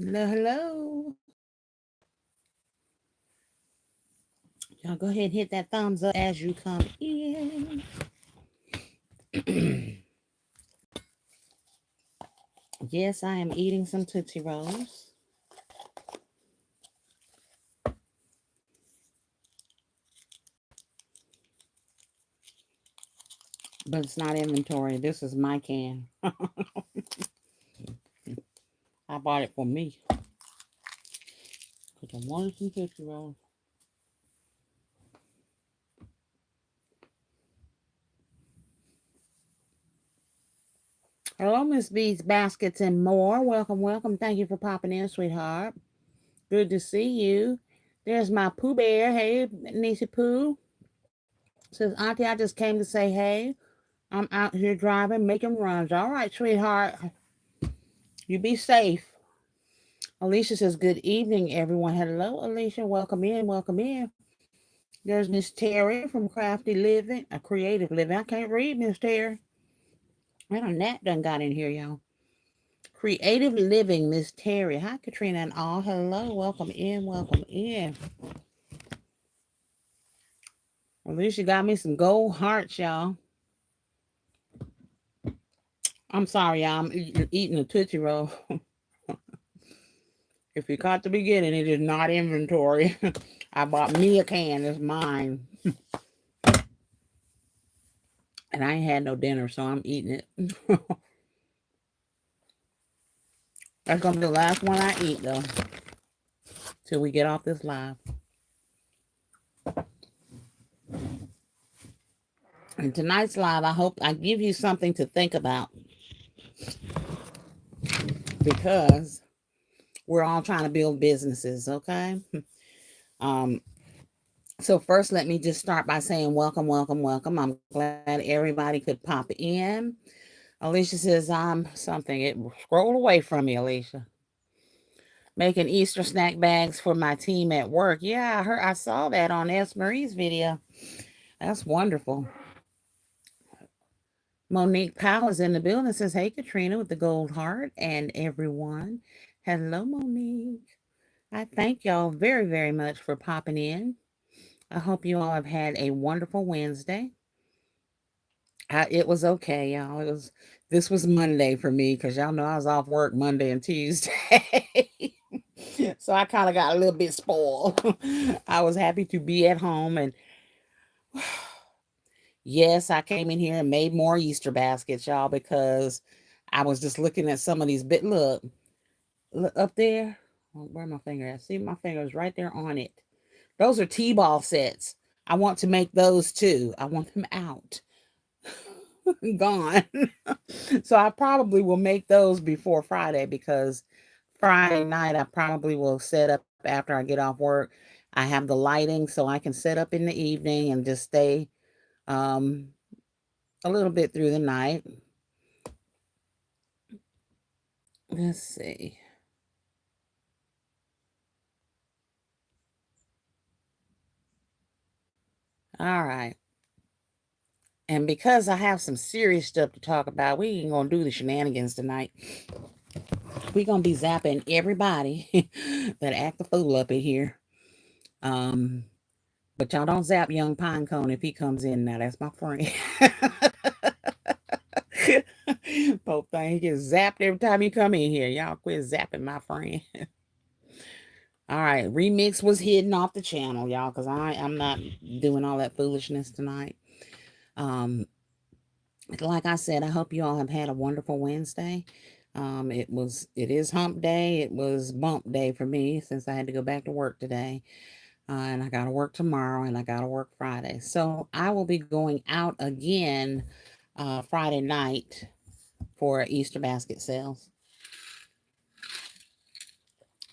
Hello, hello. Y'all go ahead and hit that thumbs up as you come in. Yes, I am eating some Tootsie Rolls. But it's not inventory. This is my can. I bought it for me. Because I wanted some Tootsie Rolls. Hello, Miss B's Baskets and More. Welcome, welcome. Thank you for popping in, sweetheart. Good to see you. There's my Pooh Bear. Hey, Niecy Pooh. Says, Auntie, I just came to say hey. I'm out here driving, making runs. All right, sweetheart. You be safe. Alicia says, good evening, everyone. Hello, Alicia. Welcome in. Welcome in. There's Miss Terry from Crafty Living, a Creative Living. I can't read, Miss Terry. I don't Nat done got in here, y'all. Creative Living, Miss Terry. Hi, Katrina and all. Hello. Welcome in. Welcome in. Alicia got me some gold hearts, y'all. I'm sorry, y'all. I'm eating a Tootsie Roll. If you caught the beginning, it is not inventory. I bought me a can. It's mine. And I ain't had no dinner, so I'm eating it. That's going to be the last one I eat, though. Till we get off this live. And tonight's live, I hope I give you something to think about. Because we're all trying to build businesses, okay? So first, let me just start by saying welcome, welcome, welcome. I'm glad everybody could pop in. Alicia says I'm something. It scroll away from me, Alicia. Making Easter snack bags for my team at work. Yeah, I saw that on S. Marie's video. That's wonderful. Monique Powell is in the building. Says, hey, Katrina with the gold heart and everyone. Hello, Monique. I thank y'all very, very much for popping in. I hope you all have had a wonderful Wednesday. It was okay, y'all. This was Monday for me because y'all know I was off work Monday and Tuesday. So I kind of got a little bit spoiled. I was happy to be at home, and yes, I came in here and made more Easter baskets, y'all, because I was just looking at some of these look up there. Where my finger at? See, my finger is right there on it. Those are T-ball sets. I want to make those too. I want them out. Gone. So I probably will make those before Friday because Friday night I probably will set up after I get off work. I have the lighting so I can set up in the evening and just stay um, a little bit through the night. Let's see. All right. And because I have some serious stuff to talk about, we ain't gonna do the shenanigans tonight. We're gonna be zapping everybody that act the fool up in here. But y'all don't zap young Pinecone if he comes in now. That's my friend. Pope thing, he gets zapped every time he come in here. Y'all quit zapping my friend. All right, remix was hidden off the channel, y'all, because I'm not doing all that foolishness tonight. Like I said, I hope you all have had a wonderful Wednesday. It is hump day. It was bump day for me since I had to go back to work today. And I got to work tomorrow and I got to work Friday. So I will be going out again Friday night for Easter basket sales.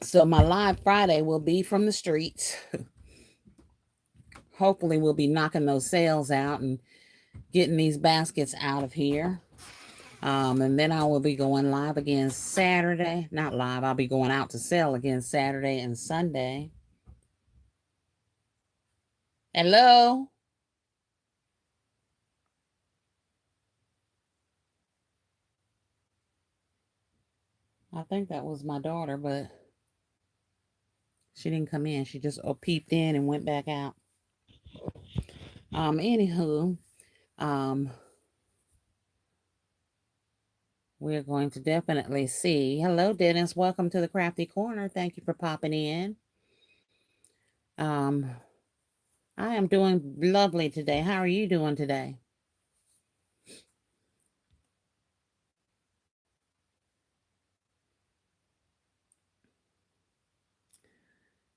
So my live Friday will be from the streets. Hopefully we'll be knocking those sales out and getting these baskets out of here. And then I will be going live again Saturday. Not live, I'll be going out to sell again Saturday and Sunday. Hello? I think that was my daughter, but She didn't come in. She just peeped in and went back out. Anywho, um, we're going to definitely see. Hello, Dennis. Welcome to the Crafty Corner. Thank you for popping in. I am doing lovely today. How are you doing today?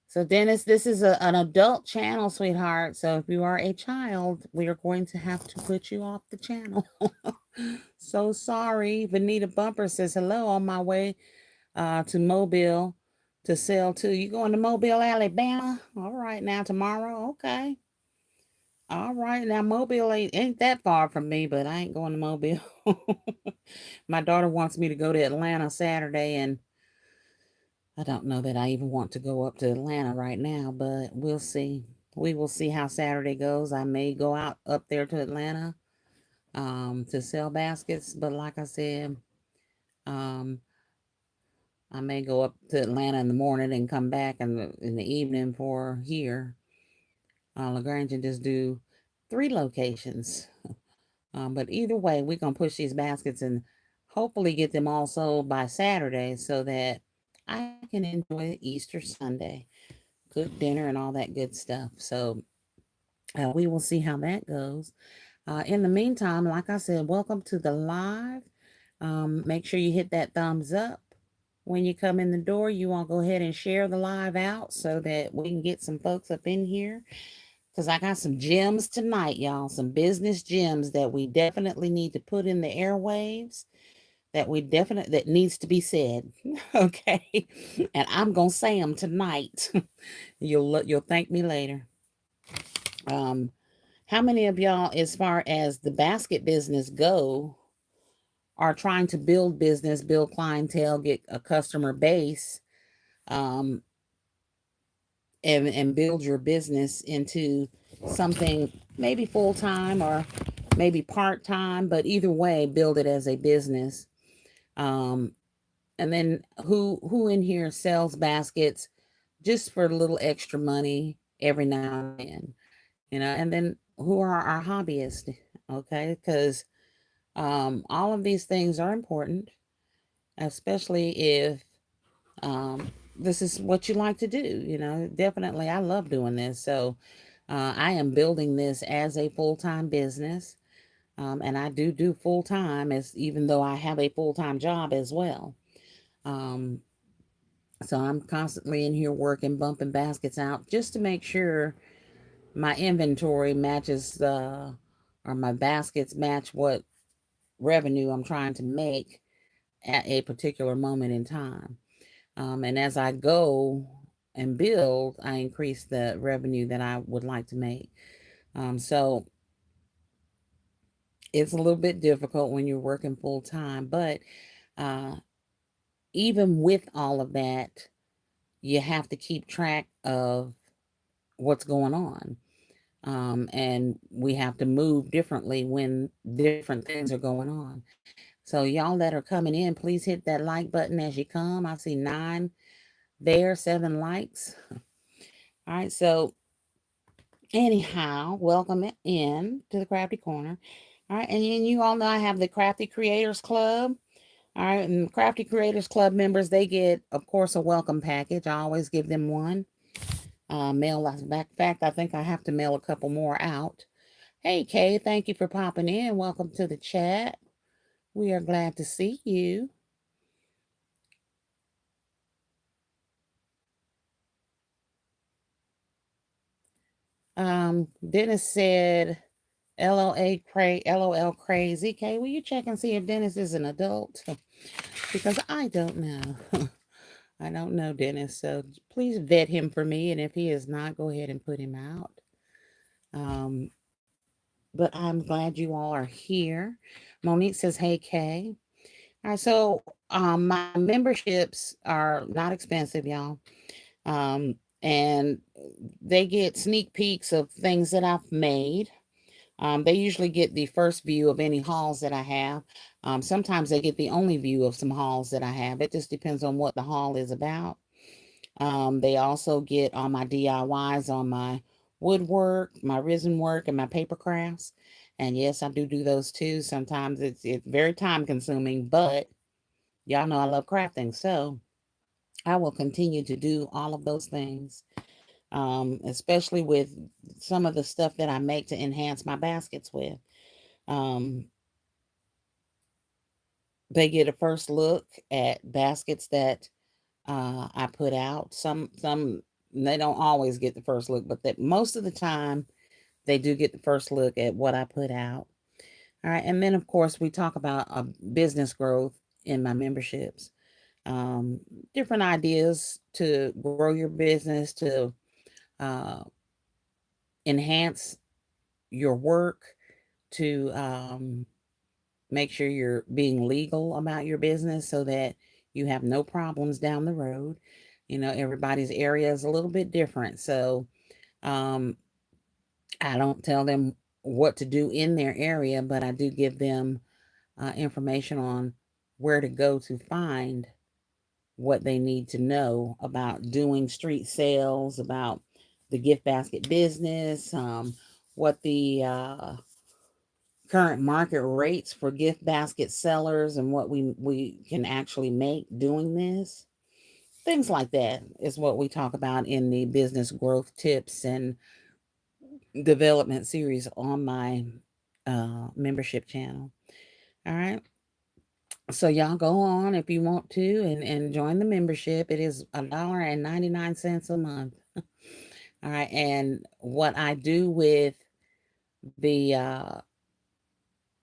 So, Dennis, this is an adult channel, sweetheart. So, if you are a child, we are going to have to put you off the channel. So sorry. Vanita Bumper says, hello, on my way to Mobile to sell too. You going to Mobile, Alabama? All right, now tomorrow. Okay. All right, now Mobile ain't that far from me, but I ain't going to Mobile. My daughter wants me to go to Atlanta Saturday, and I don't know that I even want to go up to Atlanta right now, but we'll see. We will see how Saturday goes. I may go out up there to Atlanta to sell baskets, but like I said, um, I may go up to Atlanta in the morning and come back in the evening for here. LaGrange and just do 3 locations. But either way, we're going to push these baskets and hopefully get them all sold by Saturday so that I can enjoy Easter Sunday, cook dinner and all that good stuff. So we will see how that goes. In the meantime, like I said, welcome to the live. Make sure you hit that thumbs up. When you come in the door, you want to go ahead and share the live out so that we can get some folks up in here. Because I got some gems tonight, y'all. Some business gems that we definitely need to put in the airwaves. That needs to be said. Okay. And I'm gonna say them tonight. You'll thank me later. How many of y'all, as far as the basket business go, are trying to build business, build clientele, get a customer base, um, and build your business into something maybe full time or maybe part time, but either way, build it as a business. Um, and then who in here sells baskets just for a little extra money every now and then, and then who are our hobbyists? Okay, because all of these things are important, especially if this is what you like to do. Definitely, I love doing this. So I am building this as a full-time business. And I do full-time, as even though I have a full-time job as well. Um, so I'm constantly in here working, bumping baskets out just to make sure my inventory matches or my baskets match what revenue I'm trying to make at a particular moment in time. And as I go and build, I increase the revenue that I would like to make. So it's a little bit difficult when you're working full time, but uh, even with all of that, you have to keep track of what's going on. And we have to move differently when different things are going on. So y'all that are coming in, please hit that like button as you come. I see 9 there, 7 likes. All right, so anyhow, welcome in to the Crafty Corner. All right, and you all know I have the Krafty Kreators Klub. All right, and Krafty Kreators Klub members, they get, of course, a welcome package. I always give them one. Mail, in fact, I think I have to mail a couple more out. Hey, Kay, thank you for popping in. Welcome to the chat. We are glad to see you. Dennis said, LOL crazy. Kay, will you check and see if Dennis is an adult? Because I don't know. I don't know, Dennis. So please vet him for me. And if he is not, go ahead and put him out. But I'm glad you all are here. Monique says, hey, Kay. All right, so my memberships are not expensive, y'all. And they get sneak peeks of things that I've made. They usually get the first view of any hauls that I have. Sometimes they get the only view of some hauls that I have. It just depends on what the haul is about. They also get all my DIYs on my woodwork, my resin work, and my paper crafts. And yes, I do those too. Sometimes it's very time consuming, but y'all know I love crafting, so I will continue to do all of those things. Especially with some of the stuff that I make to enhance my baskets with. Um, they get a first look at baskets that I put out. Some they don't always get the first look, but that most of the time they do get the first look at what I put out. All right, and then of course we talk about business growth in my memberships. Um, Different ideas to grow your business, to uh, enhance your work, to make sure you're being legal about your business so that you have no problems down the road. You know, everybody's area is a little bit different. So um, I don't tell them what to do in their area, but I do give them information on where to go to find what they need to know about doing street sales, about the gift basket business, what the current market rates for gift basket sellers and what we can actually make doing this. Things like that is what we talk about in the business growth tips and development series on my membership channel. All right. So y'all go on if you want to and join the membership. It is $1.99 a month. All right. And what I do with the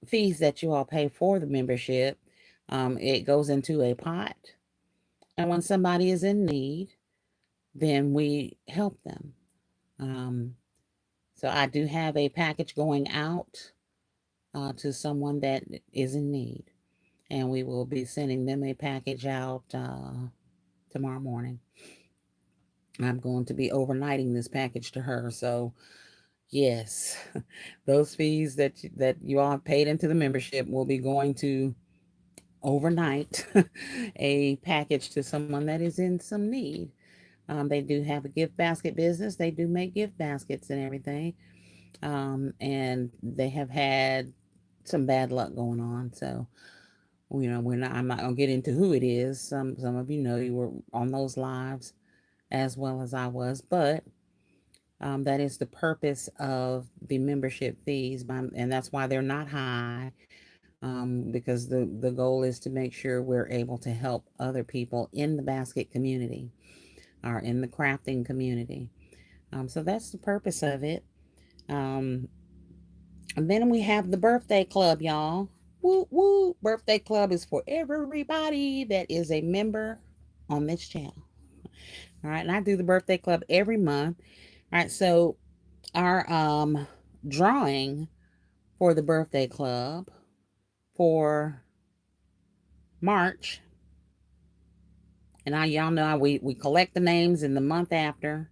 fees that you all pay for the membership, it goes into a pot. And when somebody is in need, then we help them. Um, so I do have a package going out to someone that is in need. And we will be sending them a package out tomorrow morning. I'm going to be overnighting this package to her. So, yes, those fees that you all paid into the membership will be going to overnight a package to someone that is in some need. They do have a gift basket business. They do make gift baskets and everything. And they have had some bad luck going on. So, I'm not gonna get into who it is. Some of you know you were on those lives as well as I was, but that is the purpose of the membership fees, and that's why they're not high. Because the goal is to make sure we're able to help other people in the basket community or in the crafting community. So that's the purpose of it. Um, and then we have the birthday club, y'all. Woo woo! Birthday club is for everybody that is a member on this channel. All right, and I do the birthday club every month. All right, so our drawing for the birthday club for March, and y'all know we collect the names in the month after,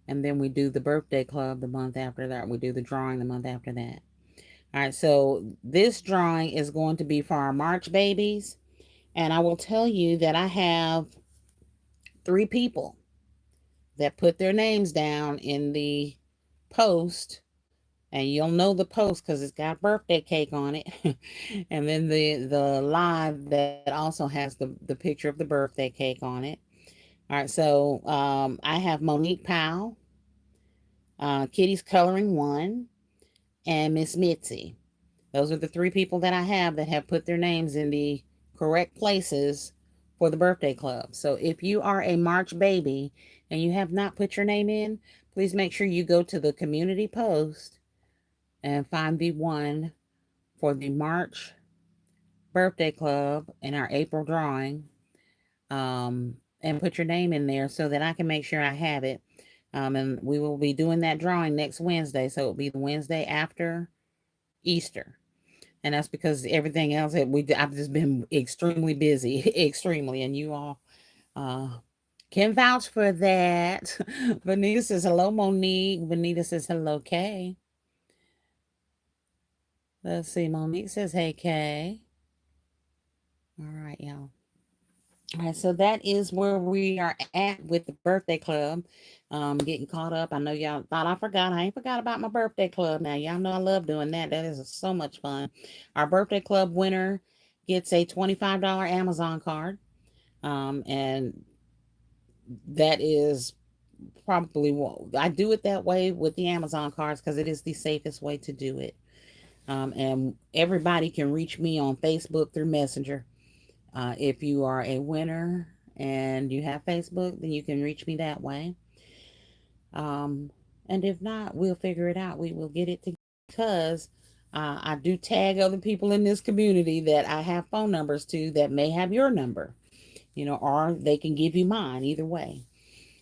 and then we do the birthday club the month after that. We do the drawing the month after that. All right, so this drawing is going to be for our March babies, and I will tell you that I have 3 people that put their names down in the post, and you'll know the post because it's got birthday cake on it. And then the live that also has the picture of the birthday cake on it. All right, so I have Monique Powell, Kitty's Coloring One, and Miss Mitzi. Those are the 3 people that I have put their names in the correct places for the birthday club. So if you are a March baby and you have not put your name in, please make sure you go to the community post and find the one for the March birthday club in our April drawing, and put your name in there so that I can make sure I have it. And we will be doing that drawing next Wednesday. So it'll be the Wednesday after Easter. And that's because everything else that I've just been extremely busy, extremely, and you all uh, can vouch for that. Vanita says hello, Monique. Vanita says hello, Kay. Let's see. Monique says hey, Kay. All right, y'all. All right, so that is where we are at with the birthday club. Getting caught up. I know y'all thought I forgot. I ain't forgot about my birthday club. Now y'all know I love doing that. That is so much fun. Our birthday club winner gets a $25 Amazon card. And that is probably what I do it that way with the Amazon cards because it is the safest way to do it. And everybody can reach me on Facebook through Messenger. If you are a winner and you have Facebook, then you can reach me that way. Um, and if not, we'll figure it out. We will get it together because I do tag other people in this community that I have phone numbers to that may have your number, or they can give you mine either way,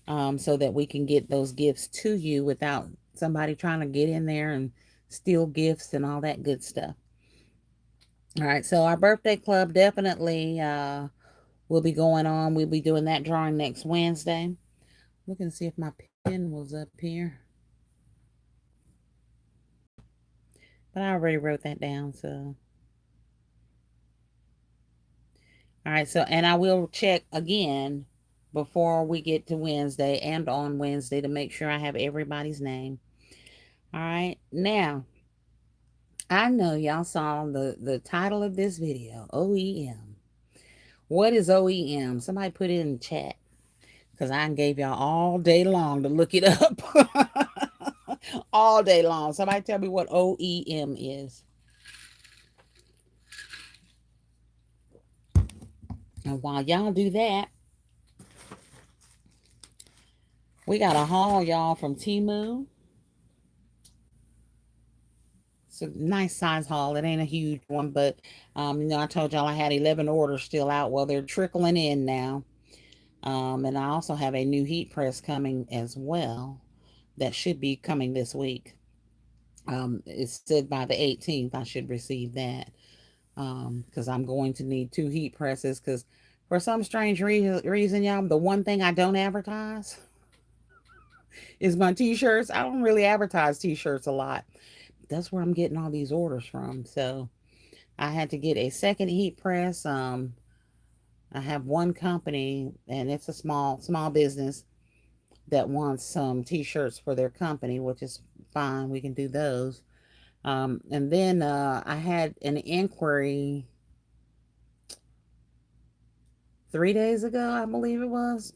so that we can get those gifts to you without somebody trying to get in there and steal gifts and all that good stuff. All right, so our birthday club definitely will be going on. We'll be doing that drawing next Wednesday. Look and see if my pen was up here. But I already wrote that down, so. All right, so, and I will check again before we get to Wednesday and on Wednesday to make sure I have everybody's name. All right, now, I know y'all saw the title of this video, OEM. What is OEM? Somebody put it in the chat because I gave y'all all day long to look it up. All day long. Somebody tell me what OEM is. And while y'all do that, we got a haul, y'all, from Temu. It's a nice size haul. It ain't a huge one, but I told y'all I had 11 orders still out. Well, they're trickling in now. And I also have a new heat press coming as well. That should be coming this week. It's said by the 18th I should receive that. Because I'm going to need 2 heat presses. Because for some strange reason, y'all, the one thing I don't advertise is my t-shirts. I don't really advertise t-shirts a lot. That's where I'm getting all these orders from. So I had to get a second heat press. I have one company, and it's a small business that wants some t-shirts for their company, which is fine. We can do those. And then I had an inquiry 3 days ago, I believe it was,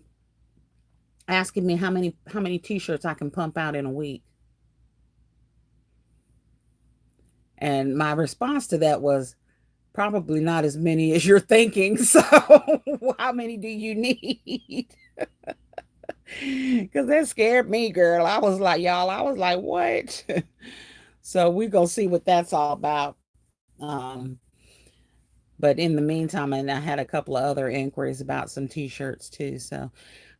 asking me how many t-shirts I can pump out in a week. And my response to that was probably not as many as you're thinking. So how many do you need? Because that scared me, girl. I was like, y'all, I was like, what? So we gonna see what that's all about. But in the meantime, and I had a couple of other inquiries about some t-shirts too. So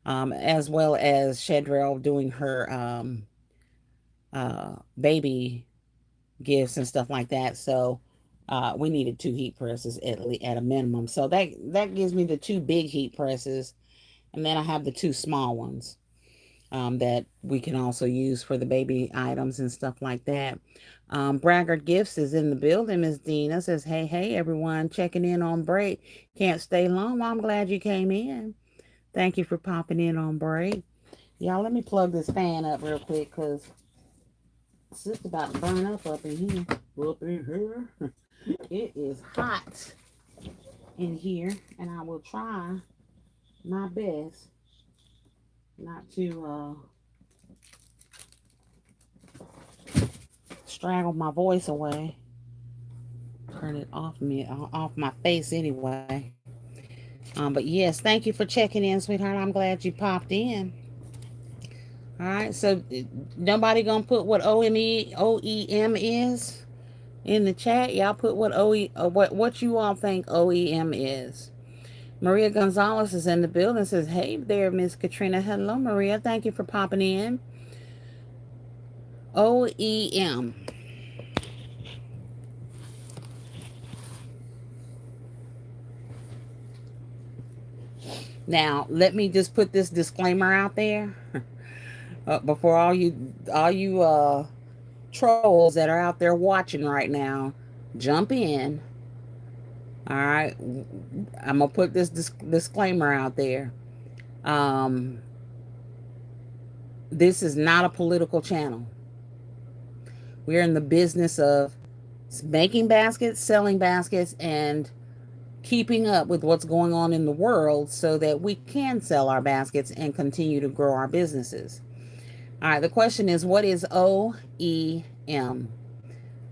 as well as Shedrell doing her baby gifts and stuff like that. So we needed 2 heat presses at a minimum. So that gives me the 2 big heat presses, and then I have the 2 small ones that we can also use for the baby items and stuff like that. Braggart Gifts is in the building. Miss Dina says, hey, everyone, checking in on break. Can't stay long. Well, I'm glad you came in. Thank you for popping in on break. Y'all, let me plug this fan up real quick because it's just about to burn up in here. Up in here. It is hot in here, and I will try my best not to straggle my voice away. Turn it off my face anyway. But yes, thank you for checking in, sweetheart. I'm glad you popped in. All right, so nobody gonna put what OEM is in the chat. Y'all put what you all think OEM is. Maria Gonzalez is in the building. Says, hey there, Miss Katrina. Hello, Maria. Thank you for popping in. OEM. Now, let me just put this disclaimer out there before all you trolls that are out there watching right now jump in. All right. I'm going to put this disclaimer out there. Um, this is not a political channel. We're in the business of making baskets, selling baskets, and keeping up with what's going on in the world so that we can sell our baskets and continue to grow our businesses. All right, the question is, what is OEM?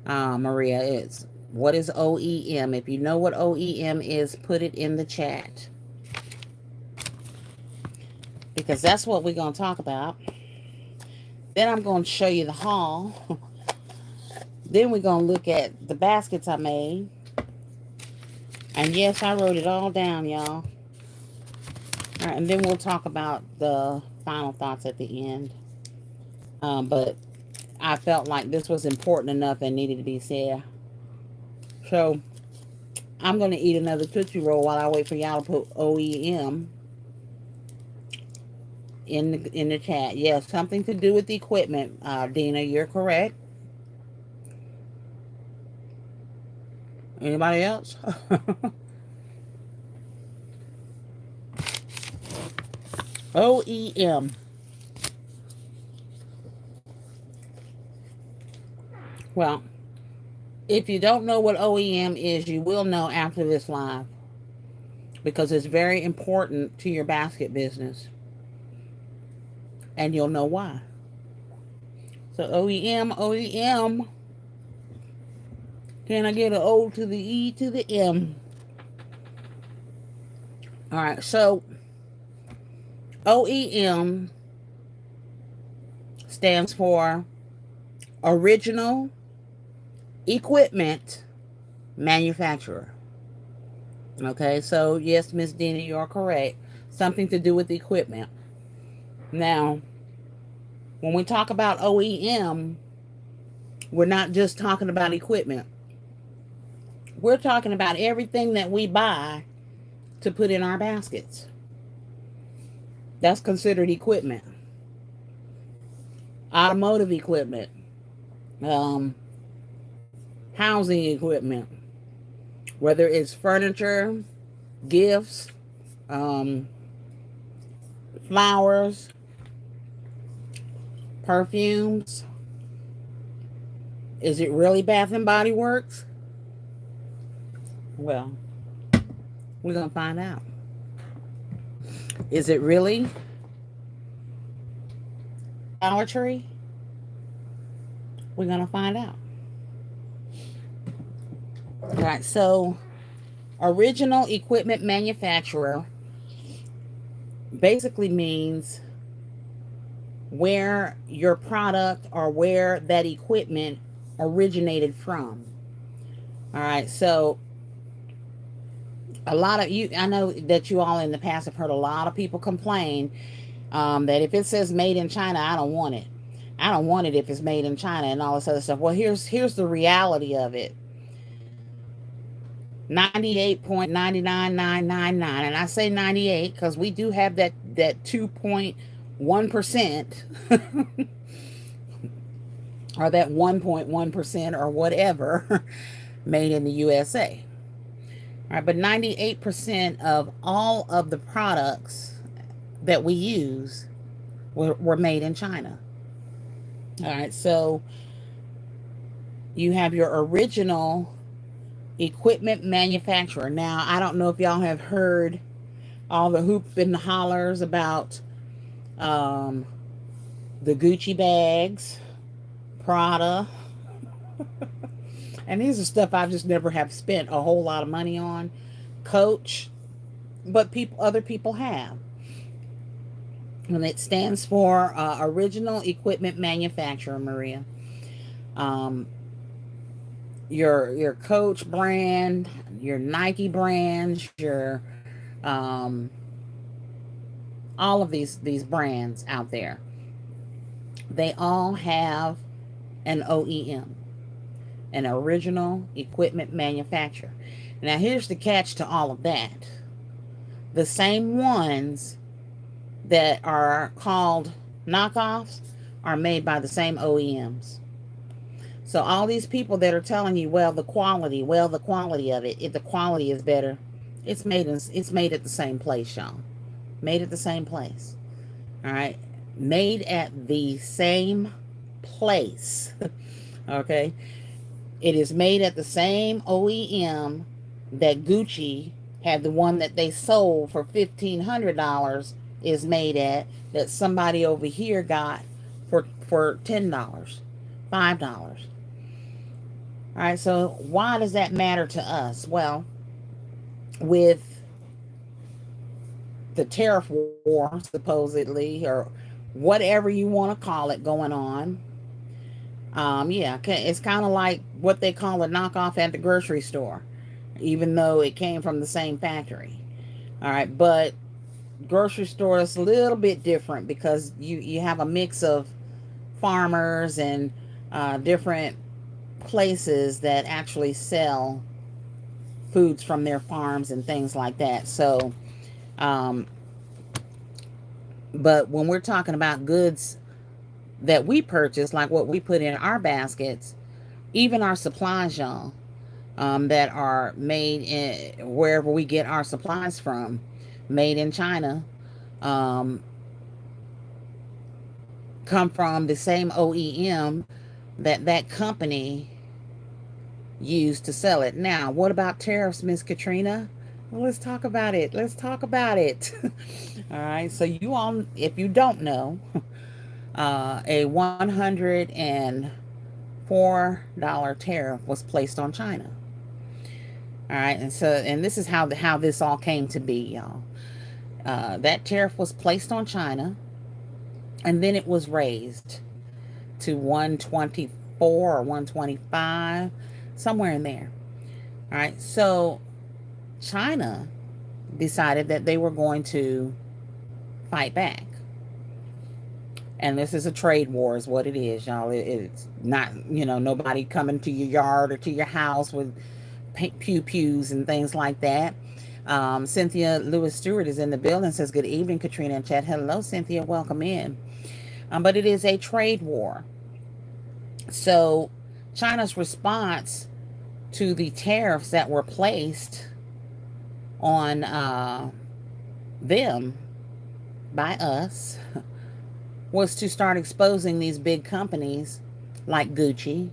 Maria, is what is OEM? If you know what OEM is, put it in the chat, because that's what we're going to talk about. Then I'm going to show you the haul. Then we're going to look at the baskets I made. And yes, I wrote it all down, y'all. All right, and then we'll talk about the final thoughts at the end. But I felt like this was important enough and needed to be said. So I'm going to eat another Tootsie Roll while I wait for y'all to put OEM in the chat. Yes, something to do with the equipment. Dina, you're correct. Anybody else? OEM. Well, if you don't know what OEM is, you will know after this live, because it's very important to your basket business, and you'll know why. So OEM. Can I get an O to the E to the M? All right, so OEM stands for Original Equipment Manufacturer. Okay, so yes, Miss Dina, you are correct. Something to do with the equipment. Now, when we talk about OEM, we're not just talking about equipment. We're talking about everything that we buy to put in our baskets. That's considered equipment. Automotive equipment. Housing equipment. Whether it's furniture, gifts, flowers, perfumes. Is it really Bath and Body Works? Well, we're going to find out. Is it really Dollar Tree? We're going to find out. All right, so original equipment manufacturer basically means where your product or where that equipment originated from. All right, so a lot of you, I know that you all in the past have heard a lot of people complain that if it says made in China, I don't want it. I don't want it if it's made in China and all this other stuff. Well, here's the reality of it. 98.99999, and I say 98 because we do have that 2.1% or that 1.1% or whatever made in the USA. All right, but 98% of all of the products that we use were made in China. All right, so you have your original equipment manufacturer. Now, I don't know if y'all have heard all the hoop and the hollers about the Gucci bags, Prada. And these are stuff I've just never have spent a whole lot of money on. Coach, but other people have. And it stands for Original Equipment Manufacturer, Maria. Your Coach brand, your Nike brands, your all of these brands out there, they all have an OEM, an Original Equipment Manufacturer. Now here's the catch to all of that. The same ones that are called knockoffs are made by the same OEMs. So all these people that are telling you, well, the quality, of it, if the quality is better, it's made at the same place, y'all. Made at the same place. All right. Made at the same place. Okay. It is made at the same OEM that Gucci had, the one that they sold for $1,500 is made at, that somebody over here got for $10, $5. All right, so why does that matter to us? Well, with the tariff war, supposedly, or whatever you want to call it, going on, yeah, it's kind of like what they call a knockoff at the grocery store, even though it came from the same factory. All right, but grocery store is a little bit different because you have a mix of farmers and different places that actually sell foods from their farms and things like that. So, um, but when we're talking about goods that we purchase, like what we put in our baskets, even our supplies, y'all, that are made in wherever we get our supplies from, made in China, um, come from the same OEM that company used to sell it. Now, what about tariffs, Miss Katrina? Well, let's talk about it. Let's talk about it. All right. So you all, if you don't know, a $104 tariff was placed on China. All right, and this is how this all came to be, y'all. That tariff was placed on China, and then it was raised to 124 or 125, somewhere in there. All right, so China decided that they were going to fight back. And this is a trade war, is what it is, y'all. It's not, nobody coming to your yard or to your house with pew pews and things like that. Cynthia Lewis Stewart is in the building, says, good evening, Katrina and Chat. Hello, Cynthia. Welcome in. But it is a trade war. So China's response to the tariffs that were placed on them by us was to start exposing these big companies like Gucci,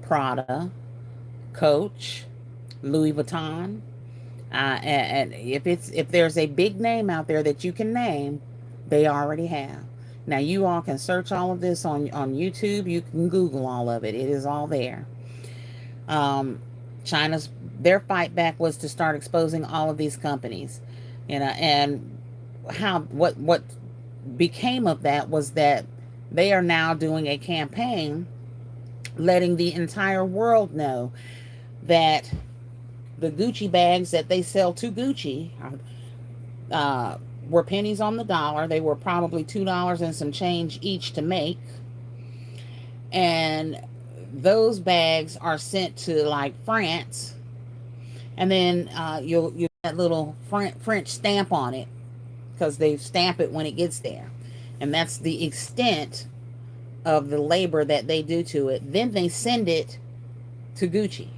Prada, Coach, Louis Vuitton. And if there's a big name out there that you can name, they already have. Now you all can search all of this on YouTube. You can Google all of it. It is all there. China's their fight back was to start exposing all of these companies, and what became of that was that they are now doing a campaign letting the entire world know that the Gucci bags that they sell to Gucci were pennies on the dollar. They were probably $2 and some change each to make. And those bags are sent to like France. And then you'll get that little French stamp on it because they stamp it when it gets there. And that's the extent of the labor that they do to it. Then they send it to Gucci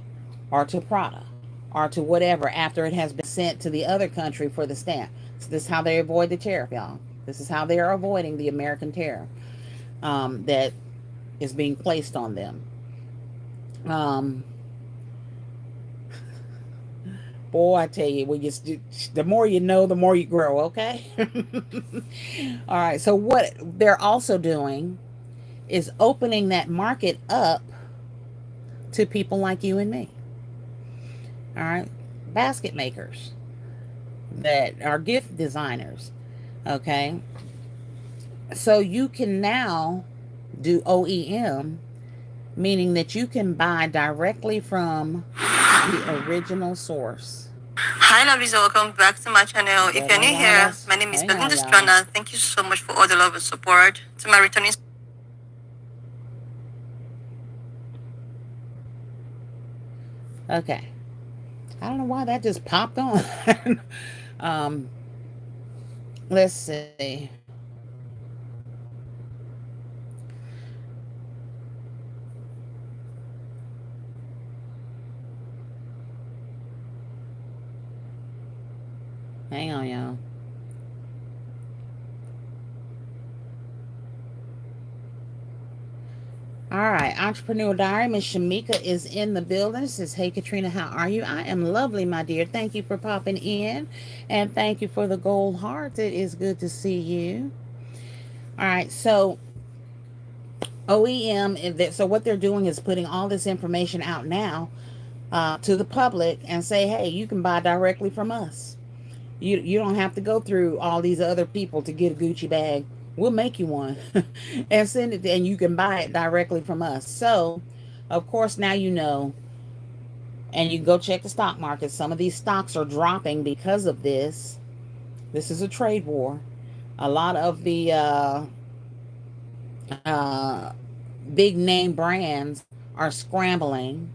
or to Prada or to whatever after it has been sent to the other country for the stamp. So this is how they avoid the tariff, y'all. This is how they are avoiding the American tariff that is being placed on them. Boy, I tell you, the more you know, the more you grow, okay? All right, so what they're also doing is opening that market up to people like you and me. All right, basket makers that are gift designers, okay? So you can now do OEM, meaning that you can buy directly from the original source. Hi, lovies, welcome back to my channel. If you're new here, my name is Belinda Strana. Thank you so much for all the love and support. To my returning. Okay. I don't know why that just popped on. Let's see. Hang on, y'all. All right, Entrepreneur Diary, Miss Shamika is in the building. Says, hey, Katrina, how are you? I am lovely, my dear. Thank you for popping in, and thank you for the gold hearts. It is good to see you. All right, so OEM, so what they're doing is putting all this information out now to the public and say, hey, you can buy directly from us. You don't have to go through all these other people to get a Gucci bag. We'll make you one and send it, and you can buy it directly from us. So, of course, now you know, and you go check the stock market. Some of these stocks are dropping because of this. This is a trade war. A lot of the uh, big name brands are scrambling.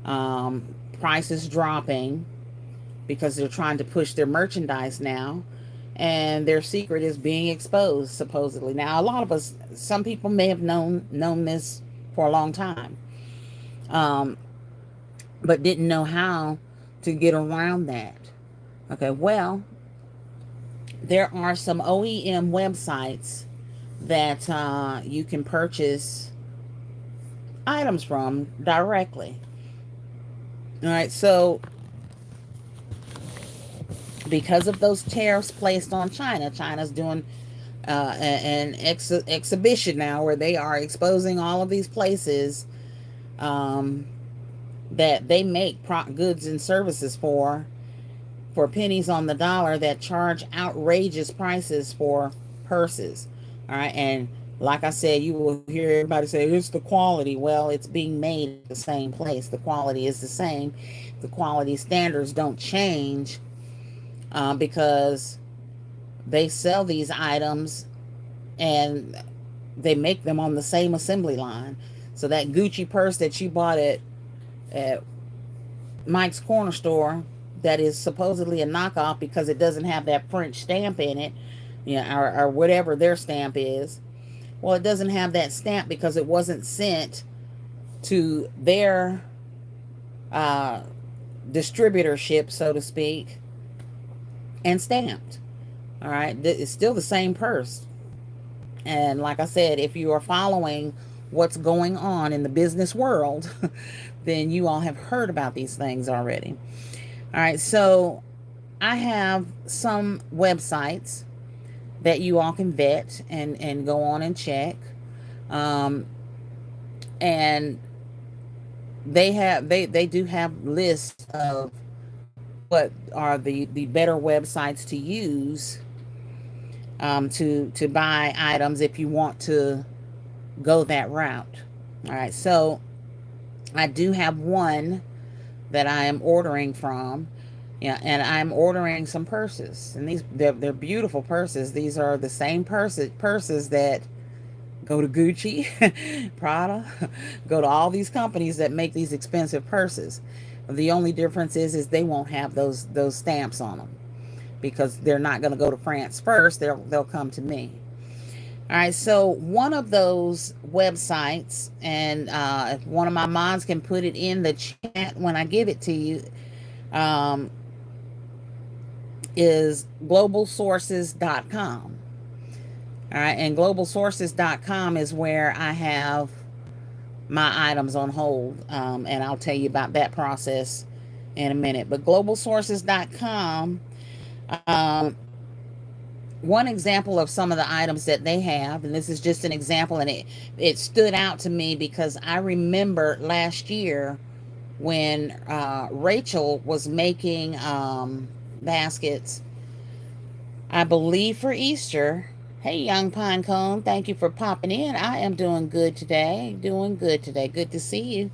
Prices dropping because they're trying to push their merchandise now, and their secret is being exposed supposedly. Now, a lot of us, some people may have known this for a long time, um, but didn't know how to get around that. Okay, well, there are some OEM websites that you can purchase items from directly. All right, so because of those tariffs placed on China, China's doing an exhibition now where they are exposing all of these places um, that they make goods and services for pennies on the dollar, that charge outrageous prices for purses. All right, and like I said, you will hear everybody say it's the quality. Well, it's being made at the same place. The quality is the same. The quality standards don't change because they sell these items and they make them on the same assembly line. So that Gucci purse that you bought at Mike's Corner Store, that is supposedly a knockoff because it doesn't have that French stamp in it, or whatever their stamp is. Well, it doesn't have that stamp because it wasn't sent to their distributorship, so to speak, and stamped. All right, it's still the same purse. And like I said, if you are following what's going on in the business world, then you all have heard about these things already. All right, so I have some websites that you all can vet and go on and check. And they do have lists of what are the better websites to use to buy items if you want to go that route. All right, so I do have one that I am ordering from. Yeah, and I'm ordering some purses, and they're beautiful purses. These are the same purses that go to Gucci, Prada, go to all these companies that make these expensive purses. The only difference is they won't have those stamps on them because they're not going to go to France first. They'll come to me. All right, so one of those websites, and if one of my moms can put it in the chat when I give it to you, is globalsources.com. All right, and globalsources.com is where I have my items on hold, and I'll tell you about that process in a minute. But globalsources.com, one example of some of the items that they have, and this is just an example, and it stood out to me because I remember last year when Rachel was making baskets, I believe for Easter. Hey, young pine cone, thank you for popping in. I am doing good today. Doing good today. Good to see you.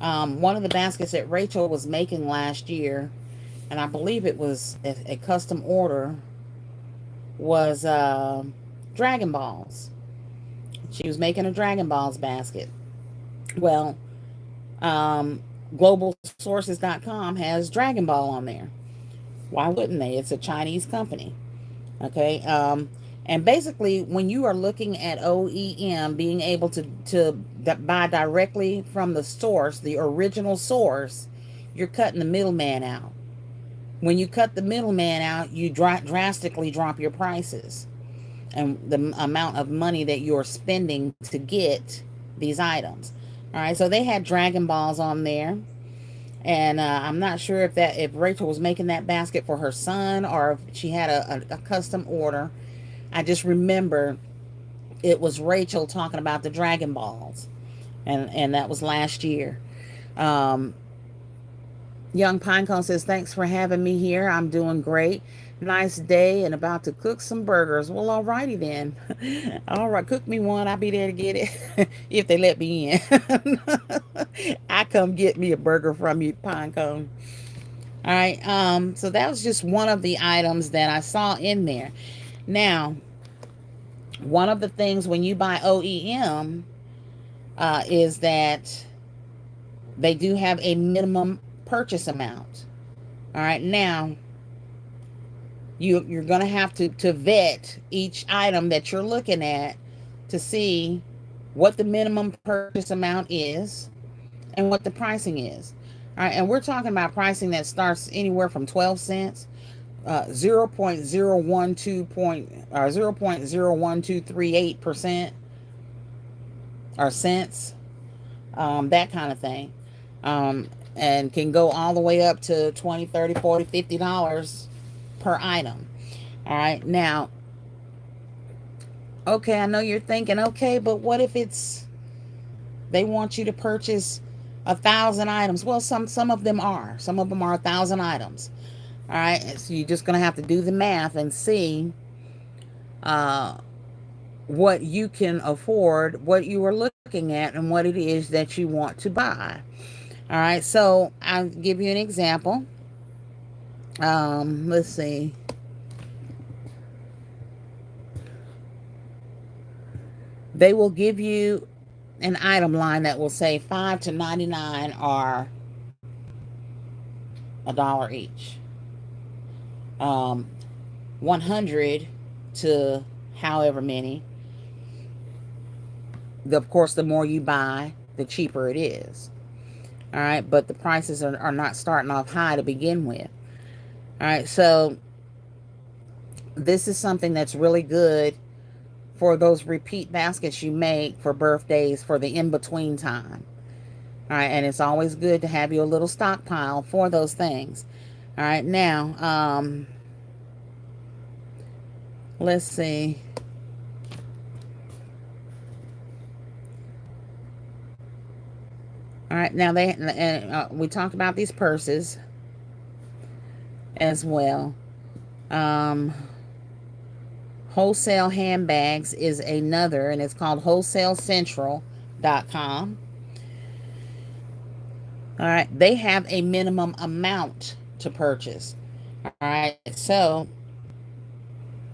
One of the baskets that Rachel was making last year, and I believe it was a custom order, was Dragon Balls. She was making a Dragon Balls basket. Well, globalsources.com has Dragon Ball on there. Why wouldn't they? It's a Chinese company. Okay. And basically, when you are looking at OEM being able to buy directly from the source, the original source, you're cutting the middleman out. When you cut the middleman out, you drastically drop your prices and the amount of money that you're spending to get these items. All right, so they had Dragon Balls on there, and I'm not sure if Rachel was making that basket for her son or if she had a custom order. I just remember it was Rachel talking about the Dragon Balls, and that was last year. Um, Young Pinecone says, thanks for having me here. I'm doing great. Nice day and about to cook some burgers. Well, alrighty then. All right, cook me one. I'll be there to get it if they let me in. I come get me a burger from you, Pinecone. All right. So that was just one of the items that I saw in there. Now, one of the things when you buy OEM is that they do have a minimum purchase amount. All right. Now, you're going to have to vet each item that you're looking at to see what the minimum purchase amount is and what the pricing is. All right. And we're talking about pricing that starts anywhere from 12 cents, 0.01238% or cents, that kind of thing. And can go all the way up to $20, $30, $40, $50 per item. All right. Now, okay, I know you're thinking, okay, but what if they want you to purchase 1,000 items? Well, some of them are. Some of them are 1,000 items. All right. So you're just going to have to do the math and see what you can afford, what you are looking at, and what it is that you want to buy. All right. So I'll give you an example. Let's see. They will give you an item line that will say 5 to 99 are $1 each. 100 to however many. Of course, the more you buy, the cheaper it is. All right, but the prices are not starting off high to begin with. All right, so this is something that's really good for those repeat baskets you make for birthdays, for the in-between time. All right, and it's always good to have you a little stockpile for those things. All right, now, let's see. All right, now we talked about these purses as well. Wholesale handbags is another, and it's called wholesalecentral.com. All right, they have a minimum amount to purchase. All right, so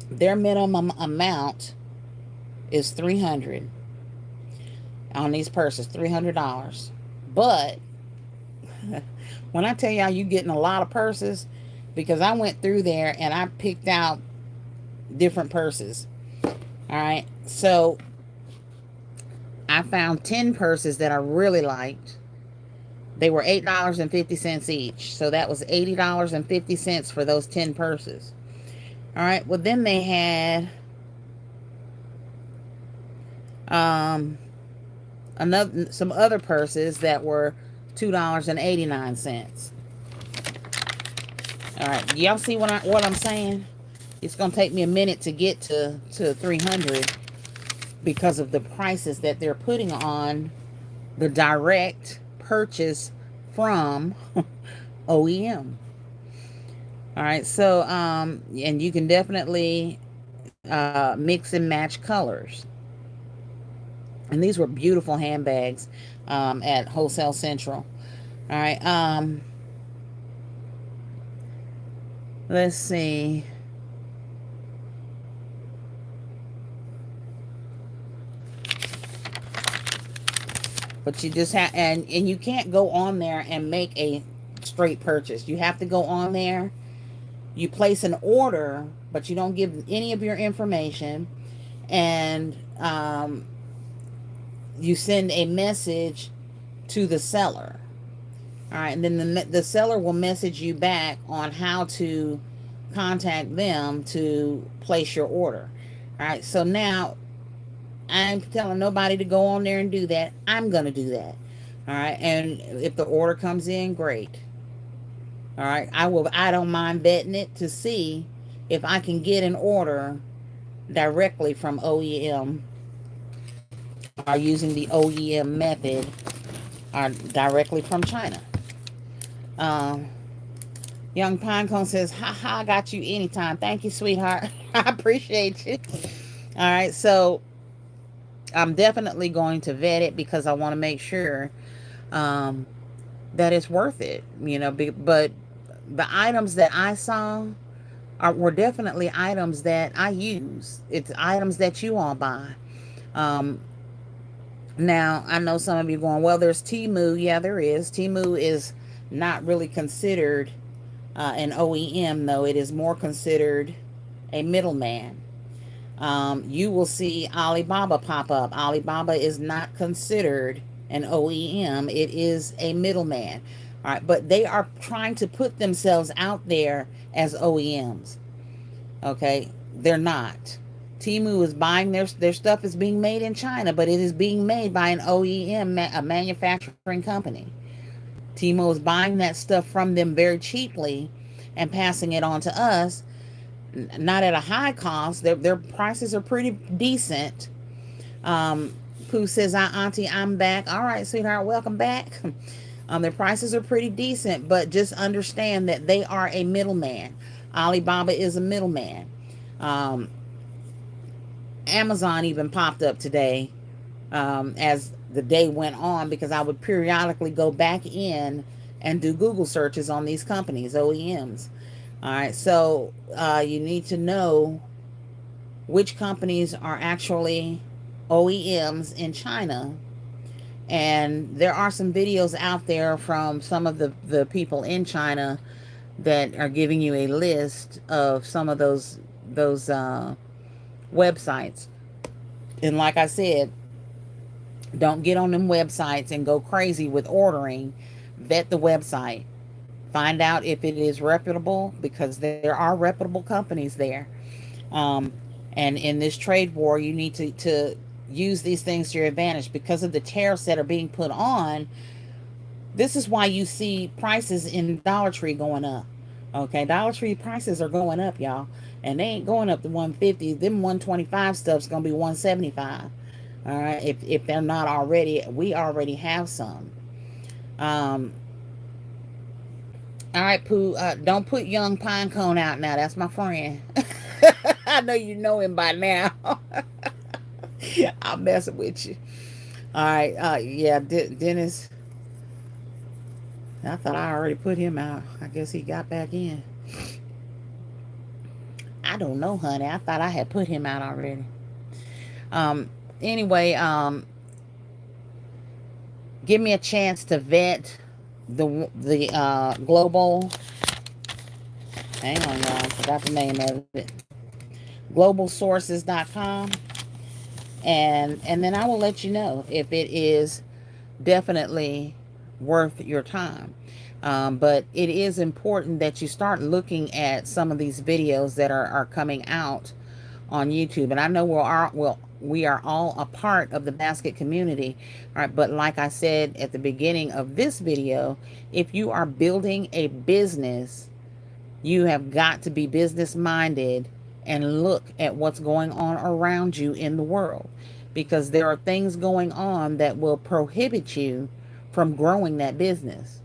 their minimum amount is $300 on these purses, $300. But when I tell y'all you getting a lot of purses, because I went through there and I picked out different purses. All right, so I found 10 purses that I really liked. They were $8.50 each, so that was $80.50 for those 10 purses. All right, well then they had some other purses that were $2.89. All right, y'all see what I'm saying? It's gonna take me a minute to get to 300 because of the prices that they're putting on the direct purchase from OEM. All right, so and you can definitely mix and match colors. And these were beautiful handbags at Wholesale Central. All right, let's see. But you just have, and you can't go on there and make a straight purchase. You have to go on there. You place an order, but you don't give any of your information. And you send a message to the seller. All right, and then the seller will message you back on how to contact them to place your order. All right, so now I'm telling nobody to go on there and do that. I'm going to do that. All right, and if the order comes in, great. All right, I don't mind vetting it to see if I can get an order directly from OEM or using the OEM method or directly from China. Um, Young Pinecone says, "Ha, I got you anytime. Thank you, sweetheart. I appreciate you." All right, so I'm definitely going to vet it because I want to make sure um, that it's worth it. But the items that I saw were definitely items that I use. It's items that you all buy. Um, Now, I know some of you going, well, there's Temu. Yeah, there is. Temu is not really considered an OEM, though. It is more considered a middleman. You will see Alibaba pop up. Alibaba is not considered an OEM. It is a middleman. All right, but they are trying to put themselves out there as OEMs. Okay, they're not. Temu is buying their stuff is being made in China, but it is being made by an OEM, a manufacturing company. Temu is buying that stuff from them very cheaply and passing it on to us, not at a high cost. Their prices are pretty decent. Pooh says, Auntie, I'm back. All right, sweetheart, welcome back. Their prices are pretty decent, but just understand that they are a middleman. Alibaba is a middleman. Amazon even popped up today as the day went on because I would periodically go back in and do Google searches on these companies, OEMs. All right, so you need to know which companies are actually OEMs in China. And there are some videos out there from some of the people in China that are giving you a list of some of those websites. And like I said, don't get on them websites and go crazy with ordering. Vet the website. Find out if it is reputable, because there are reputable companies there. Um, and in this trade war, you need to use these things to your advantage because of the tariffs that are being put on. This is why you see prices in Dollar Tree going up. Okay, Dollar Tree prices are going up, y'all. And they ain't going up to 150. Them 125 stuff's going to be 175. All right, if they're not already, we already have some. All right, Pooh, don't put Young Pinecone out now. That's my friend. I know you know him by now. I'm messing with you. All right, yeah, Dennis. I thought I already put him out. I guess he got back in. I don't know, honey. I thought I had put him out already. Anyway, give me a chance to vet the global. Hang on, y'all. I forgot the name of it. Globalsources.com, and then I will let you know if it is definitely worth your time. But it is important that you start looking at some of these videos that are coming out on YouTube. And I know we are all a part of the basket community. All right, but like I said at the beginning of this video, if you are building a business, you have got to be business minded and look at what's going on around you in the world, because there are things going on that will prohibit you from growing that business.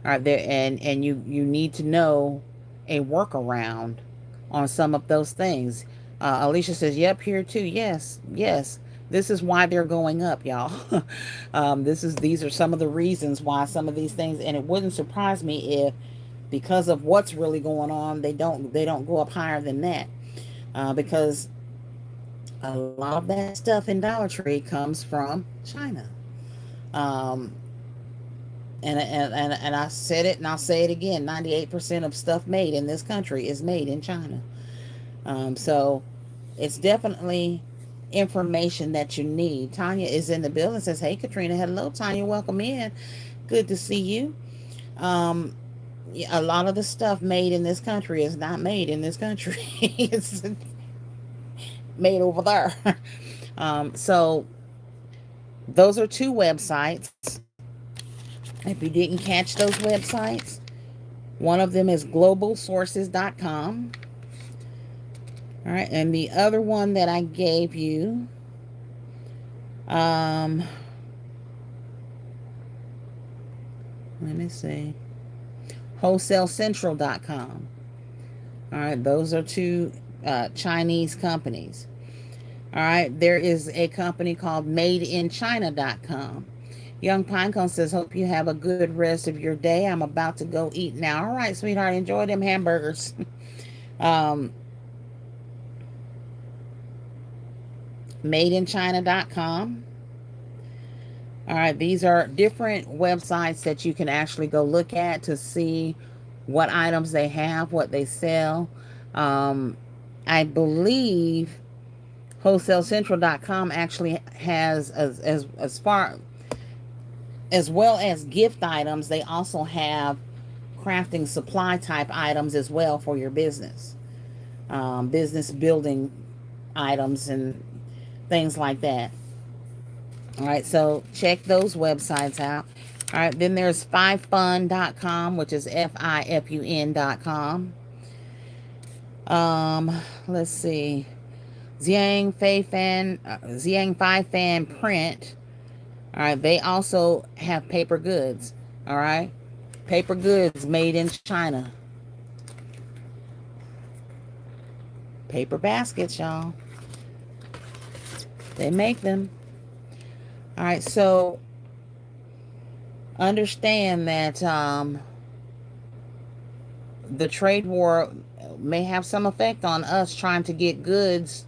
All right, there, and you need to know a workaround on some of those things. Alicia says, "Yep, here too. Yes, yes. This is why they're going up, y'all. These are some of the reasons why some of these things, and it wouldn't surprise me if, because of what's really going on, they don't go up higher than that, because a lot of that stuff in Dollar Tree comes from China." And I said it and I'll say it again, 98% of stuff made in this country is made in China. So it's definitely information that you need. Tanya is in the building, says, "Hey, Katrina." Hello, Tanya. Welcome in. Good to see you. Um, a lot of the stuff made in this country is not made in this country. It's made over there. So those are two websites. If you didn't catch those websites, one of them is globalsources.com. All right, and the other one that I gave you, let me see, wholesalecentral.com. All right, those are two Chinese companies. All right, there is a company called madeinchina.com. Young Pinecone says, hope you have a good rest of your day. I'm about to go eat now. All right, sweetheart, enjoy them hamburgers. um, madeinchina.com. All right, these are different websites that you can actually go look at to see what items they have, what they sell. I believe wholesalecentral.com actually has as far as well as gift items, they also have crafting supply type items as well for your business, business building items and things like that. All right, so check those websites out. All right, then there's fifun.com, which is FIFUN.com. Let's see. Xiang Fei Fan Print. All right, they also have paper goods. All right, paper goods made in China. Paper baskets, y'all. They make them. All right, so understand that the trade war may have some effect on us trying to get goods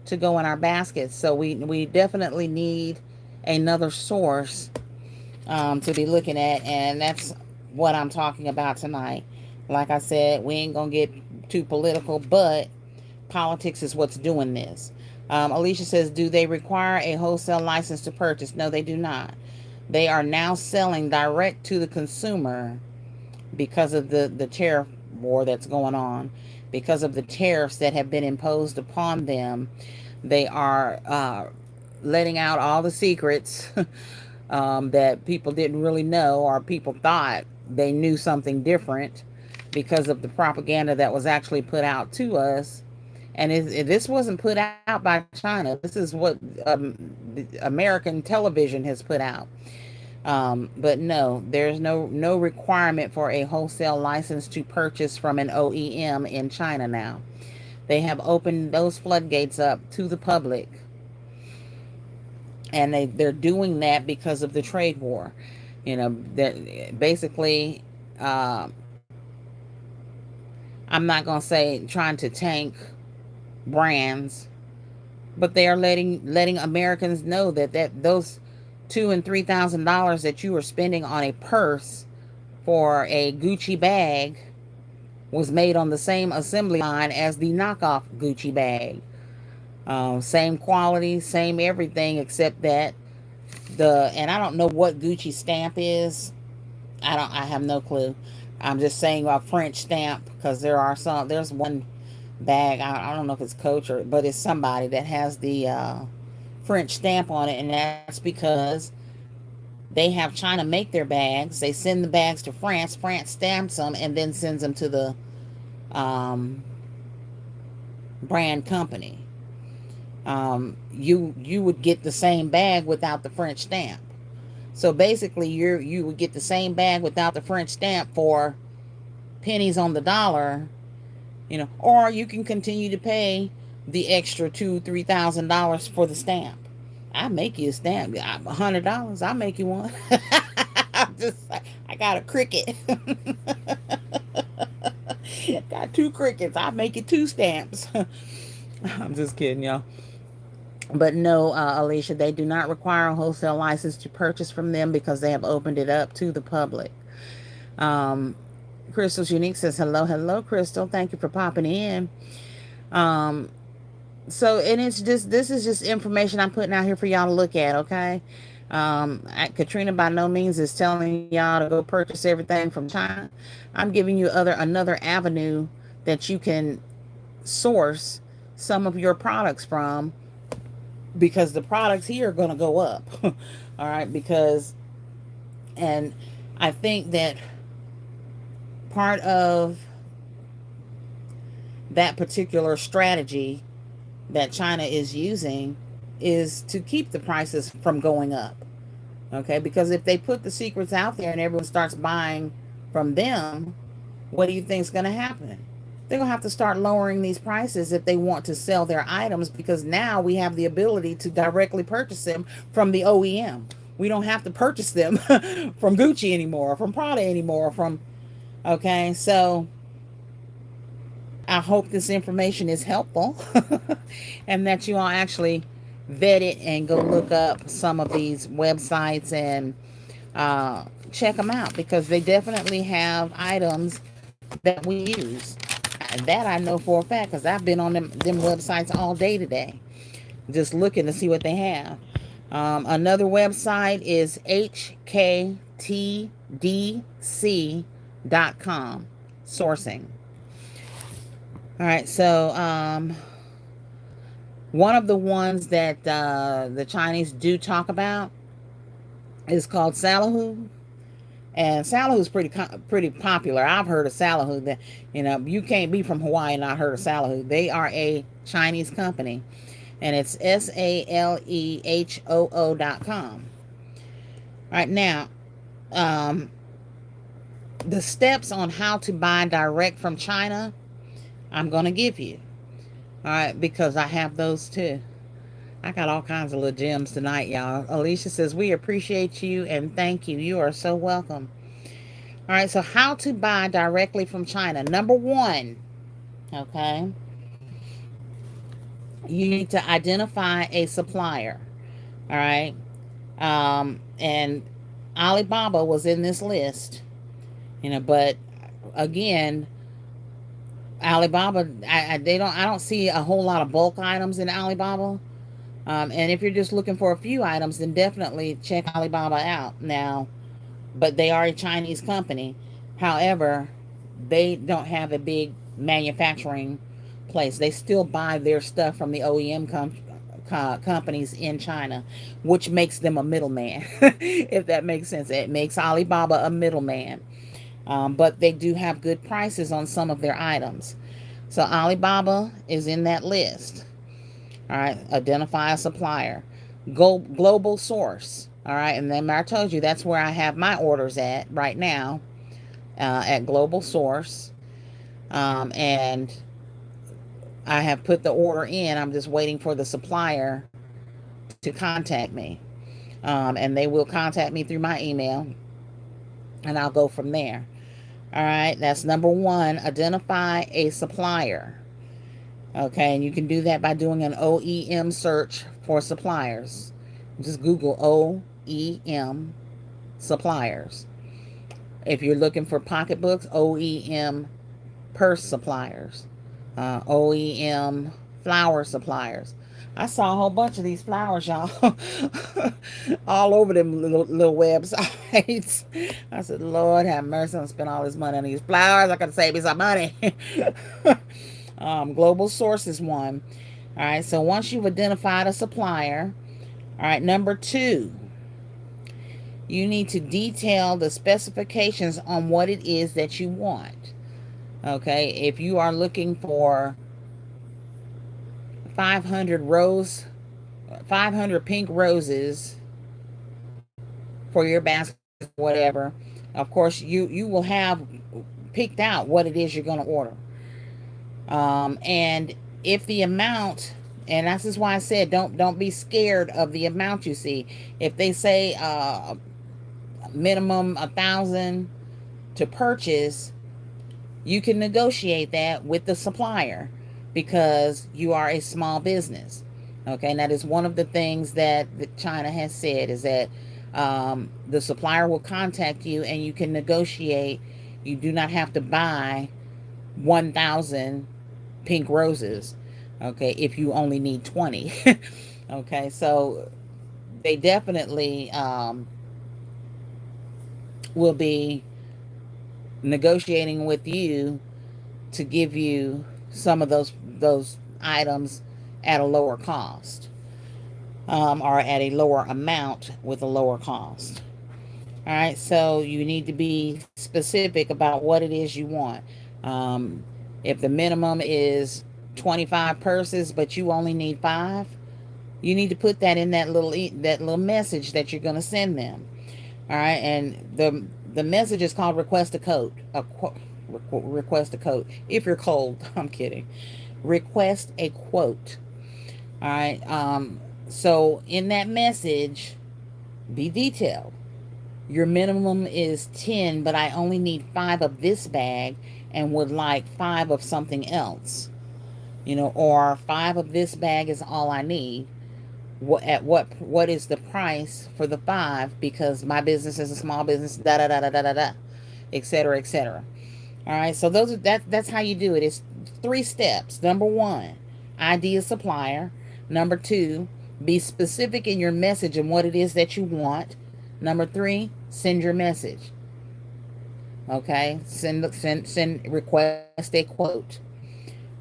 to go in our baskets. So we definitely need another source to be looking at, and that's what I'm talking about tonight. Like I said, we ain't gonna get too political, but politics is what's doing this. Alicia says, do they require a wholesale license to purchase? No, they do not. They are now selling direct to the consumer because of the tariff war that's going on, because of the tariffs that have been imposed upon them. They are letting out all the secrets that people didn't really know, or people thought they knew something different because of the propaganda that was actually put out to us. And this wasn't put out by China. This is what American television has put out. But no, there's no requirement for a wholesale license to purchase from an OEM in China now. They have opened those floodgates up to the public, and they're doing that because of the trade war. You know, that basically, I'm not gonna say trying to tank brands, but they are letting Americans know that those $2,000 and $3,000 that you are spending on a purse for a Gucci bag was made on the same assembly line as the knockoff Gucci bag. Same quality, same everything, except that and I don't know what Gucci stamp is. I have no clue. I'm just saying a French stamp, because there's one bag, I don't know if it's Coach but it's somebody that has the French stamp on it, and that's because they have China make their bags. They send the bags to France. France stamps them and then sends them to the brand company. You would get the same bag without the French stamp. So basically, you would get the same bag without the French stamp for pennies on the dollar, or you can continue to pay the extra $2,000-$3,000 for the stamp. I make you a stamp, $100. I'll make you one. I got a cricket. Got two crickets. I'll make you two stamps. I'm just kidding, y'all. But no, Alicia, they do not require a wholesale license to purchase from them because they have opened it up to the public. Crystal's Unique says, hello, Crystal. Thank you for popping in. So, and this is just information I'm putting out here for y'all to look at, okay? Katrina by no means is telling y'all to go purchase everything from China. I'm giving you another avenue that you can source some of your products from, because the products here are going to go up. All right, because, and I think that part of that particular strategy that China is using is to keep the prices from going up. Okay, because if they put the secrets out there and everyone starts buying from them, what do you think is going to happen? They're going to have to start lowering these prices if they want to sell their items, because now we have the ability to directly purchase them from the OEM. We don't have to purchase them from Gucci anymore, from Prada anymore, from, okay, so I hope this information is helpful and that you all actually vet it and go look up some of these websites and check them out, because they definitely have items that we use. That I know for a fact, because I've been on them websites all day today, just looking to see what they have. Another website is hktdc.com, sourcing. All right, so one of the ones that the Chinese do talk about is called Salahu. And Salahu is pretty popular. I've heard of Salahu. That, you can't be from Hawaii and not heard of Salahu. They are a Chinese company, and it's SALEHOO.com. Right now, the steps on how to buy direct from China, I'm gonna give you. All right, because I have those too. I got all kinds of little gems tonight, y'all. Alicia says, we appreciate you and thank you. You are so welcome. All right, so how to buy directly from China. Number one, okay, you need to identify a supplier. All right, and Alibaba was in this list, but again, Alibaba, I don't see a whole lot of bulk items in Alibaba. And if you're just looking for a few items, then definitely check Alibaba out now. But they are a Chinese company. However, they don't have a big manufacturing place. They still buy their stuff from the OEM companies in China, which makes them a middleman, if that makes sense. It makes Alibaba a middleman. But they do have good prices on some of their items. So Alibaba is in that list. All right, identify a supplier. Go global source. All right, and then I told you that's where I have my orders at right now, at global source. And I have put the order in. I'm just waiting for the supplier to contact me. And they will contact me through my email, and I'll go from there. All right, that's number one. Identify a supplier. Okay, and you can do that by doing an OEM search for suppliers. Just Google OEM suppliers. If you're looking for pocketbooks, OEM purse suppliers, OEM flower suppliers. I saw a whole bunch of these flowers, y'all, all over them little websites. I said, Lord have mercy, I'm gonna spend all this money on these flowers. I gotta save me some money. Global source is one. All right, so once you've identified a supplier, all right, number two, you need to detail the specifications on what it is that you want. Okay, if you are looking for 500 pink roses for your basket, whatever, of course you will have picked out what it is you're going to order. And if the amount, and that's just why I said don't be scared of the amount you see. If they say minimum 1,000 to purchase, you can negotiate that with the supplier, because you are a small business. Okay, and that is one of the things that China has said, is that the supplier will contact you and you can negotiate. You do not have to buy 1,000 pink roses, okay, if you only need 20. Okay, so they definitely will be negotiating with you to give you some of those items at a lower cost, or at a lower amount with a lower cost. All right, so you need to be specific about what it is you want. Um, if the minimum is 25 purses, but you only need 5, you need to put that in that little message that you're going to send them. All right, and the message is called request a code. Request a code. If you're cold, I'm kidding. Request a quote. All right. So in that message, be detailed. Your minimum is 10, but I only need 5 of this bag and would like 5 of something else. Or 5 of this bag is all I need. What is the price for the 5? Because my business is a small business, da da da da da da da, etc., etc. All right, so that's how you do it. It's 3 steps. Number 1, ID a supplier. Number 2, be specific in your message and what it is that you want. Number 3, send your message. Okay, send request a quote.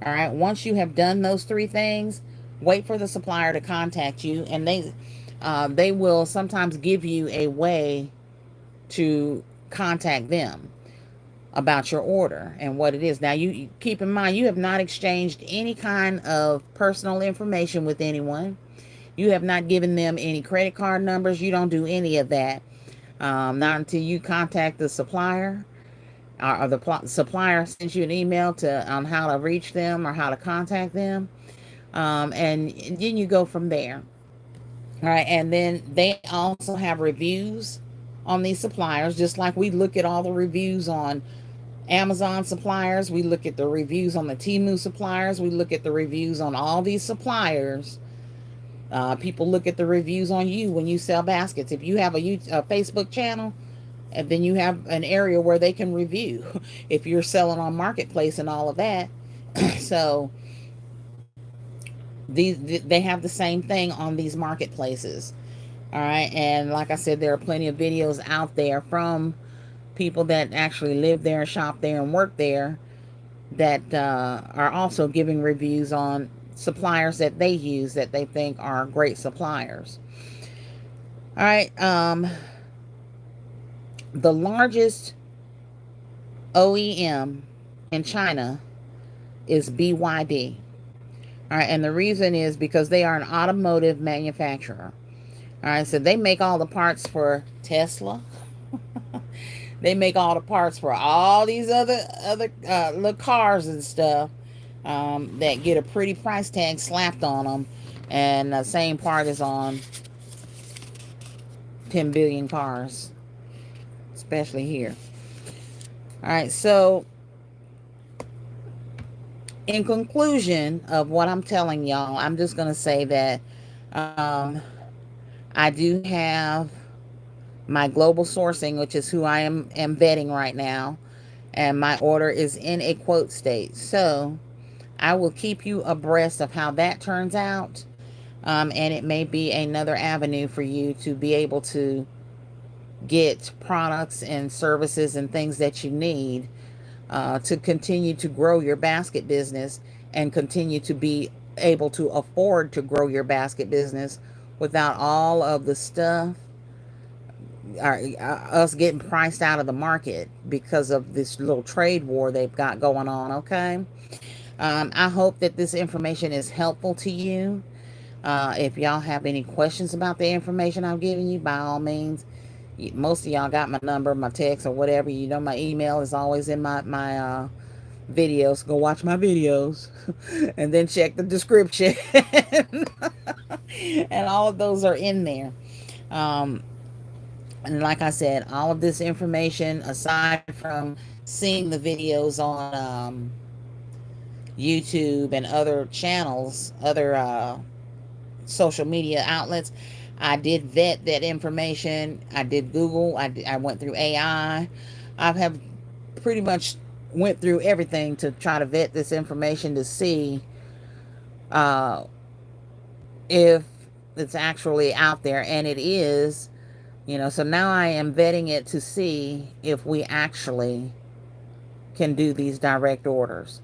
All right, once you have done those 3 things, wait for the supplier to contact you, and they will sometimes give you a way to contact them about your order and what it is. Now, you keep in mind, you have not exchanged any kind of personal information with anyone. You have not given them any credit card numbers. You don't do any of that. Not until you contact the supplier, or the supplier sends you an email on how to reach them or how to contact them. And then you go from there. All right. And then they also have reviews on these suppliers, just like we look at all the reviews on Amazon suppliers. We look at the reviews on the Temu suppliers. We look at the reviews on all these suppliers. People look at the reviews on you when you sell baskets. If you have a Facebook channel, and then you have an area where they can review if you're selling on Marketplace and all of that. So they have the same thing on these marketplaces. All right, and like I said, there are plenty of videos out there from people that actually live there, shop there, and work there, that are also giving reviews on suppliers that they use that they think are great suppliers. All right, the largest OEM in China is BYD. All right, and the reason is because they are an automotive manufacturer. All right, so they make all the parts for Tesla. They make all the parts for all these other little cars and stuff, that get a pretty price tag slapped on them, and the same part is on 10 billion cars, especially here. All right, so in conclusion of what I'm telling y'all, I'm just going to say that I do have my global sourcing, which is who I am vetting right now, and my order is in a quote state. So I will keep you abreast of how that turns out, and it may be another avenue for you to be able to get products and services and things that you need to continue to grow your basket business and continue to be able to afford to grow your basket business without all of the stuff, us getting priced out of the market because of this little trade war they've got going on. Okay. I hope that this information is helpful to you. If y'all have any questions about the information I've given you, by all means, most of y'all got my number, my text, or whatever. My email is always in my videos. Go watch my videos and then check the description. And all of those are in there. And like I said, all of this information, aside from seeing the videos on YouTube and other channels, other social media outlets, I did vet that information. I did Google. I went through AI. I have pretty much went through everything to try to vet this information to see if it's actually out there, and it is, you know. So now I am vetting it to see if we actually can do these direct orders.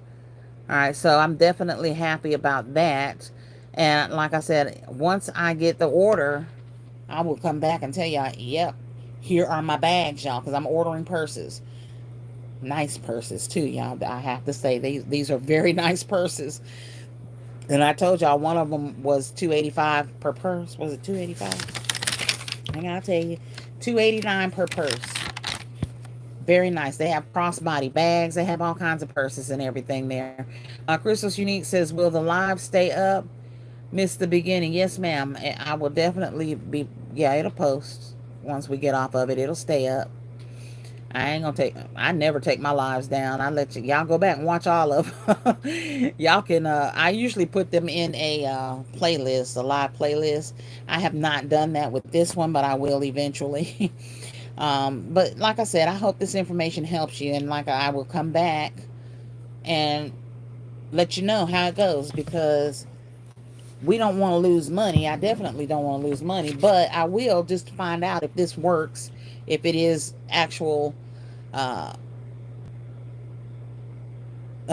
All right, so I'm definitely happy about that. And like I said, once I get the order, I will come back and tell y'all, yep, here are my bags, y'all, because I'm ordering purses. Nice purses too, y'all. I have to say, these are very nice purses. And I told y'all one of them was $285 per purse. Was it $285? I gotta tell you, $289 per purse. Very nice. They have crossbody bags. They have all kinds of purses and everything there. Crystal's Unique says, will the live stay up? Missed the beginning. Yes, ma'am. I will definitely be, yeah, it'll post. Once we get off of it, it'll stay up. I never take my lives down. I let y'all go back and watch all of them. Y'all can, I usually put them in a playlist, a live playlist. I have not done that with this one, but I will eventually. But like I said, I hope this information helps you, and like I will come back and let you know how it goes, because we don't want to lose money. I definitely don't want to lose money, but I will, just to find out if this works, if it is actual of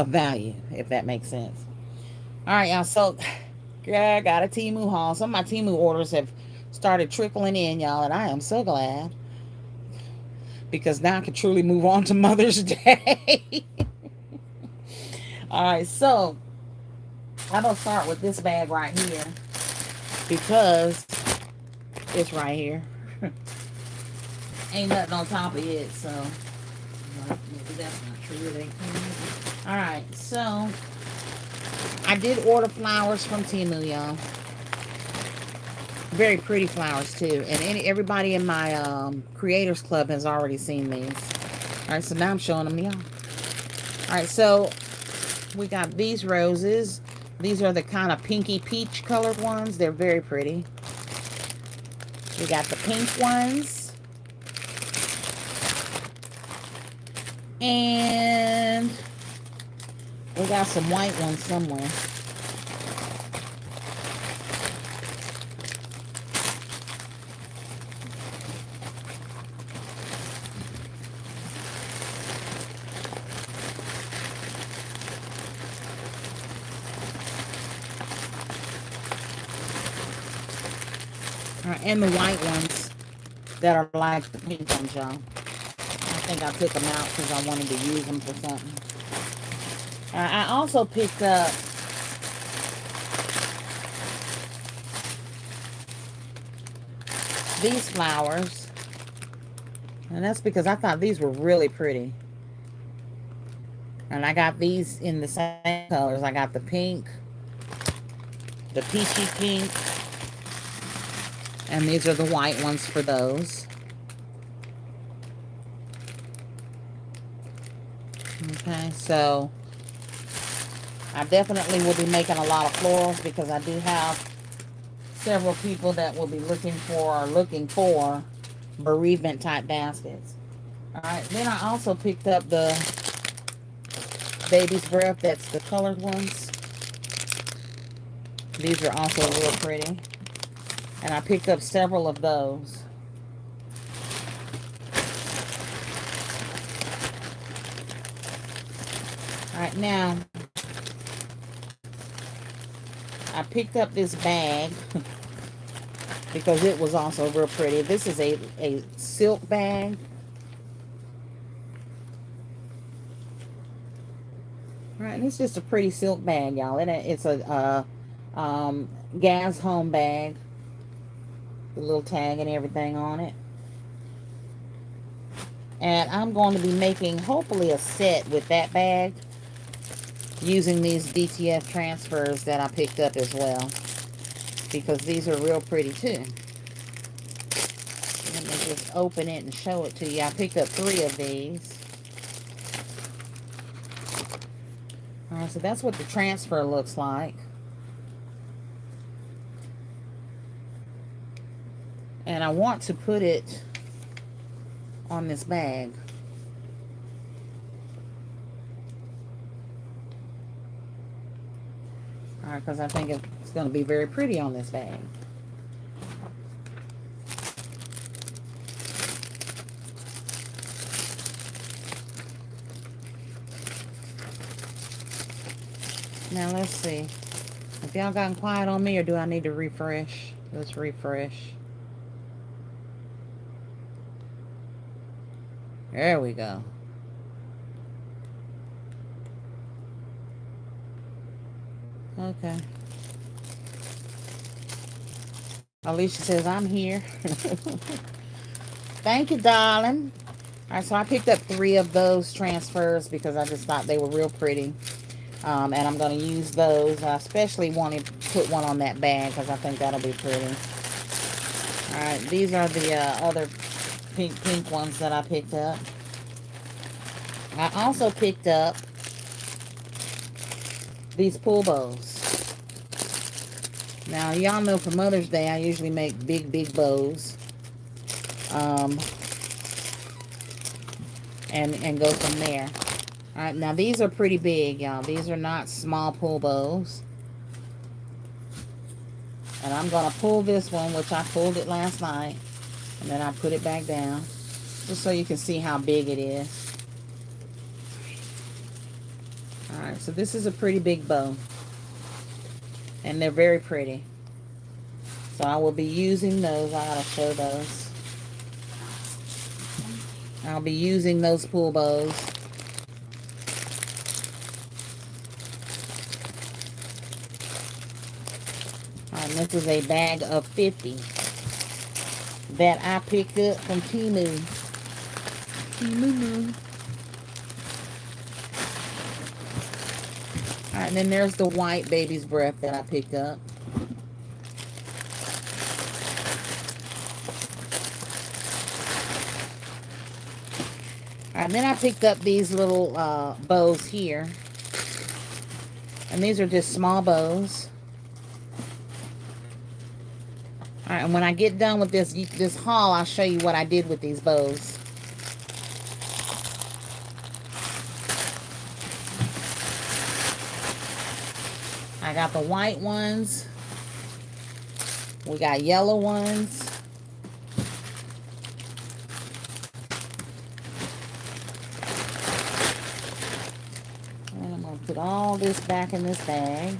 value, if that makes sense. All right, y'all. So, yeah, I got a Temu haul. Some of my Temu orders have started trickling in, y'all, and I am so glad, because now I can truly move on to Mother's Day. All right, so I'm gonna start with this bag right here, because it's right here. Ain't nothing on top of it, so maybe that's not true. All right, so I did order flowers from Temu, y'all. Very pretty flowers too, and everybody in my Creators Club has already seen these. All right, so now I'm showing them y'all. All right, so we got these roses. These are the kind of pinky peach colored ones. They're very pretty. We got the pink ones. And we got some white ones somewhere. All right, and the white ones that are like the pink ones, y'all. I think I took them out because I wanted to use them for something. I also picked up these flowers. And that's because I thought these were really pretty. And I got these in the same colors. I got the pink, the peachy pink, and these are the white ones for those. Okay, so I definitely will be making a lot of florals, because I do have several people that will be looking for bereavement type baskets. All right, then I also picked up the Baby's Breath. That's the colored ones. These are also real pretty, and I picked up several of those. All right, now I picked up this bag because it was also real pretty. This is a silk bag. All right, and it's just a pretty silk bag, y'all. And it's a gas home bag. The little tag and everything on it. And I'm going to be making, hopefully, a set with that bag, using these DTF transfers that I picked up as well, because these are real pretty too. Let me just open it and show it to you. I picked up 3 of these. Alright, so that's what the transfer looks like. And I want to put it on this bag. Alright, because I think it's going to be very pretty on this bag. Now, let's see. If y'all gotten quiet on me, or do I need to refresh? Let's refresh. There we go. Okay. Alicia says, I'm here. Thank you, darling. All right, so I picked up 3 of those transfers because I just thought they were real pretty. And I'm going to use those. I especially want to put one on that bag because I think that'll be pretty. All right, these are the other pink ones that I picked up. I also picked up these pool bows. Now, y'all know for Mother's Day, I usually make big bows. And go from there. All right, now these are pretty big, y'all. These are not small pull bows. And I'm going to pull this one, which I pulled it last night. And then I put it back down. Just so you can see how big it is. Alright, so this is a pretty big bow. And they're very pretty. So I will be using those. I gotta show those. I'll be using those pool bows. Alright, this is a bag of 50 that I picked up from Temu. Alright, and then there's the white baby's breath that I picked up. Alright, then I picked up these little bows here. And these are just small bows. Alright, and when I get done with this haul, I'll show you what I did with these bows. I got the white ones. We got yellow ones. And I'm going to put all this back in this bag.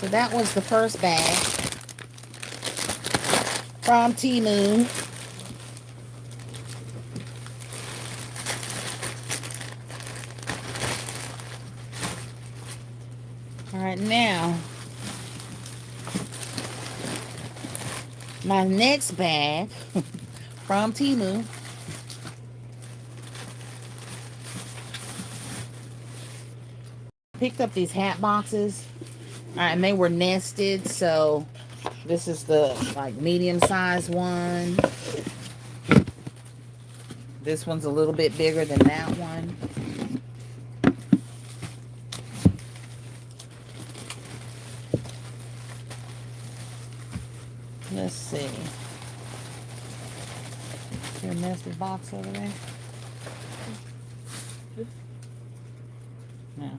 So that was the first bag from Temu. Alright, now my next bag from Temu picked up these hat boxes. Alright, and they were nested, so this is the like medium-sized one. This one's a little bit bigger than that one. Let's see. Is there a nested box over there? No.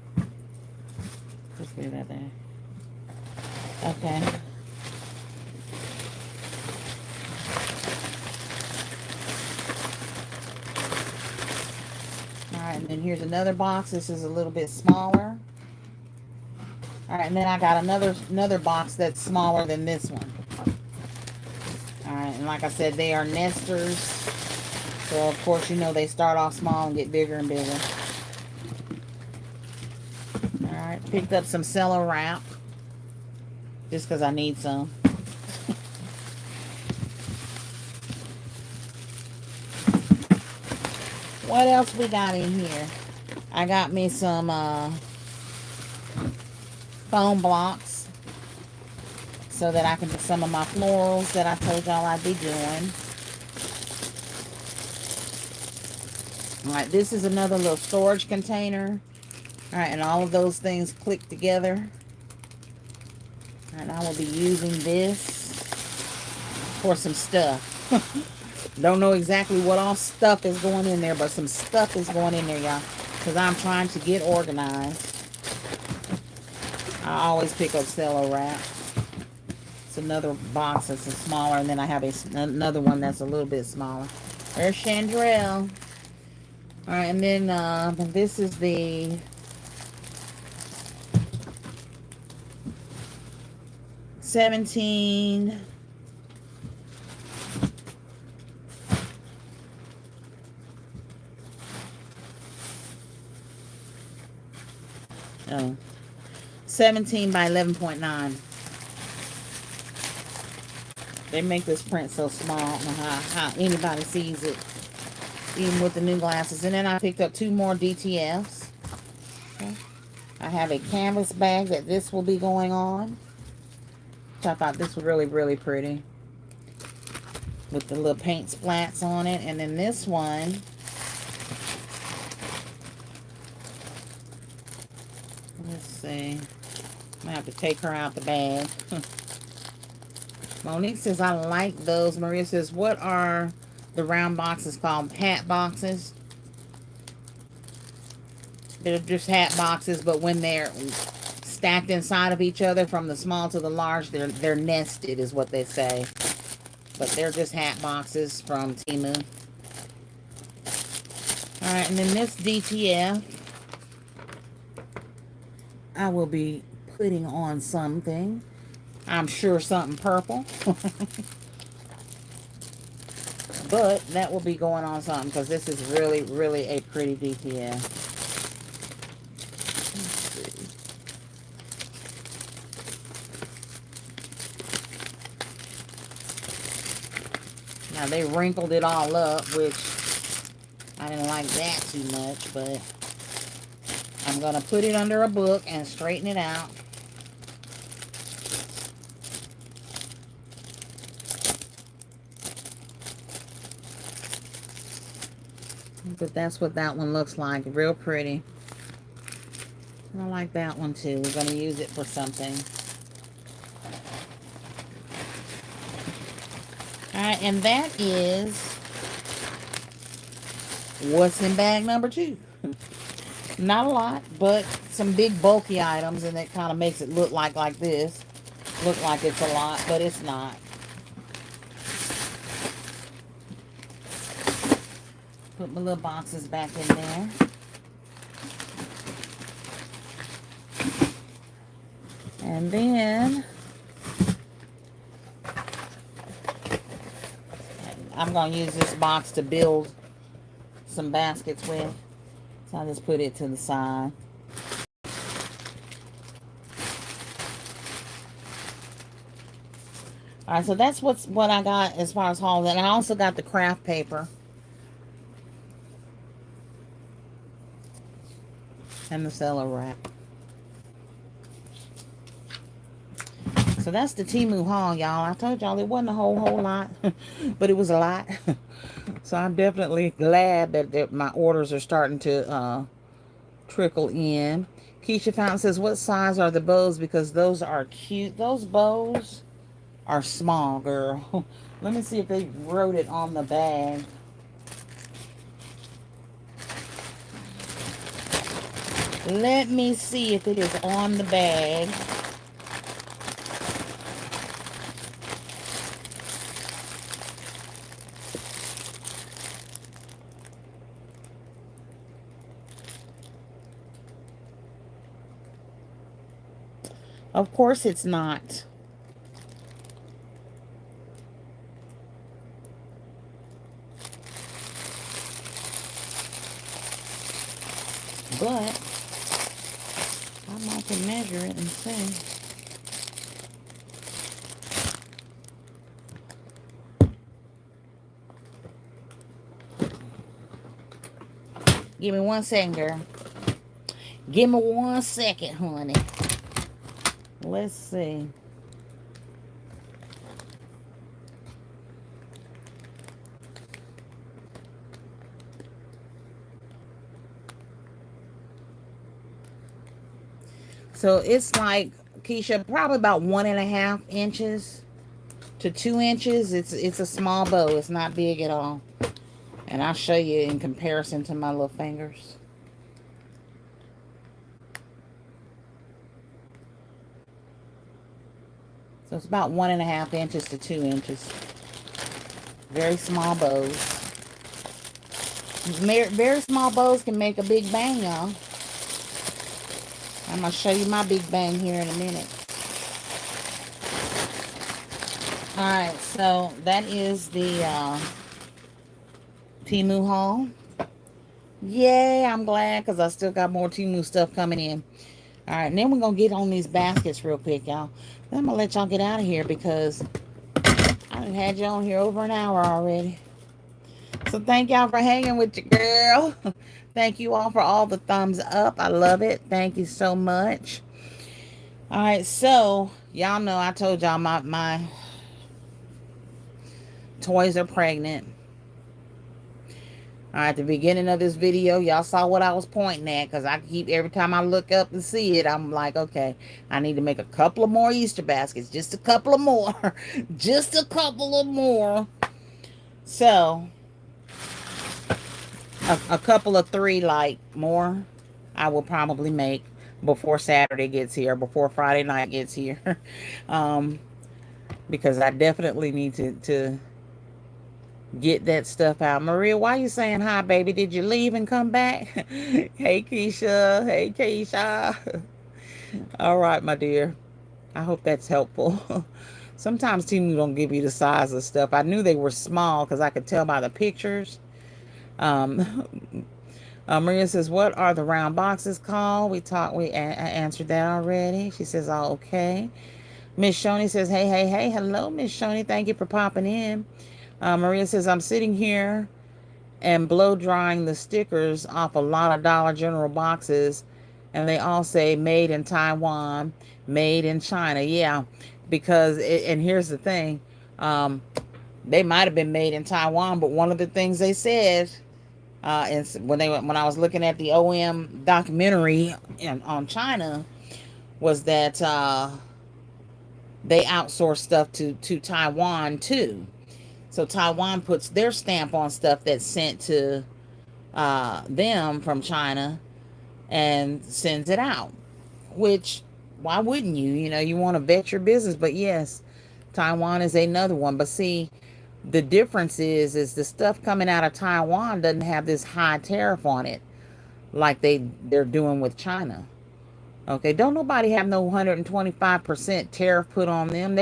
Just leave that there. Okay. Alright, and then here's another box. This is a little bit smaller. Alright, and then I got another box that's smaller than this one. Alright, and like I said, they are nesters. So, of course, you know they start off small and get bigger and bigger. Alright, picked up some cello wrap. Just because I need some. What else we got in here? I got me some foam blocks so that I can do some of my florals that I told y'all I'd be doing. Alright, this is another little storage container. Alright, and all of those things click together. And I will be using this for some stuff. Don't know exactly what all stuff is going in there, but some stuff is going in there, y'all. Because I'm trying to get organized. I always pick up cello wrap. It's another box that's smaller, and then I have another one that's a little bit smaller. There's Chandrell. Alright, and then this is the 17. Oh, 17 by 11.9. They make this print so small. I don't know how anybody sees it, even with the new glasses. And then I picked up 2 more DTFs. Okay. I have a canvas bag that this will be going on. So I thought this was really, really pretty, with the little paint splats on it. And then this one, let's see, I have to take her out the bag. Monique says, I like those. Maria says, what are the round boxes called? Hat boxes. They're just hat boxes, but when they're stacked inside of each other from the small to the large, they're nested is what they say. But they're just hat boxes from Temu. Alright, and then this DTF, I will be putting on something. I'm sure something purple. But that will be going on something, because this is really, really a pretty DTF. Let's see. Now they wrinkled it all up, which I didn't like that too much, but I'm going to put it under a book and straighten it out. But that's what that one looks like. Real pretty. I like that one too. We're going to use it for something. Alright, and that is what's in bag number 2. Not a lot, but some big bulky items, and it kind of makes it look like this. Look like it's a lot, but it's not. Put my little boxes back in there. And then I'm going to use this box to build some baskets with. So I'll just put it to the side. Alright, so that's what I got as far as hauls. And I also got the craft paper. And the cello wrap. So that's the Temu haul, y'all. I told y'all it wasn't a whole lot, but it was a lot. So I'm definitely glad that my orders are starting to trickle in. Keisha Fountain says, what size are the bows? Because those are cute. Those bows are small, girl. Let me see if they wrote it on the bag. Let me see if it is on the bag. Of course it's not. But I might can measure it and see. Give me 1 second, girl. Give me 1 second, honey. Let's see. So it's like, Keisha, probably about 1.5 inches to 2 inches. It's a small bow. It's not big at all. And I'll show you in comparison to my little fingers. So it's about 1.5 inches to 2 inches. Very small bows. Very small bows can make a big bang, y'all. I'm going to show you my big bang here in a minute. All right, so that is the Temu haul. Yay, I'm glad because I still got more Temu stuff coming in. All right, and then we're going to get on these baskets real quick, y'all. Then I'm going to let y'all get out of here because I done had you on here over an hour already. So thank y'all for hanging with your girl. Thank you all for all the thumbs up. I love it. Thank you so much. All right, so y'all know I told y'all my toys are pregnant. All right, at the beginning of this video, y'all saw what I was pointing at because I keep, every time I look up and see it, I'm like, okay, I need to make a couple of more Easter baskets. Just a couple of more. Just a couple of more. So, a couple of 3 like more I will probably make before Saturday gets here, before Friday night gets here. Because I definitely need to get that stuff out. Maria, why you saying hi, baby? Did you leave and come back? Hey, Keisha. Hey, Keisha. All right, my dear. I hope that's helpful. Sometimes Temu don't give you the size of stuff. I knew they were small because I could tell by the pictures. Maria says, what are the round boxes called? We answered that already. She says, oh, okay. Miss Shoni says, hey, hey, hey. Hello, Miss Shoni. Thank you for popping in. Maria says, I'm sitting here and blow drying the stickers off a lot of Dollar General boxes, and they all say made in Taiwan, made in China. Yeah, because and here's the thing, they might have been made in Taiwan, but one of the things they said, and when I was looking at the OEM documentary on China, was that they outsource stuff to Taiwan too. So Taiwan puts their stamp on stuff that's sent to them from China and sends it out. Which, why wouldn't you? You know, you want to vet your business. But yes, Taiwan is another one. But see, the difference is the stuff coming out of Taiwan doesn't have this high tariff on it like they're doing with China. Okay, don't nobody have no 125% tariff put on them.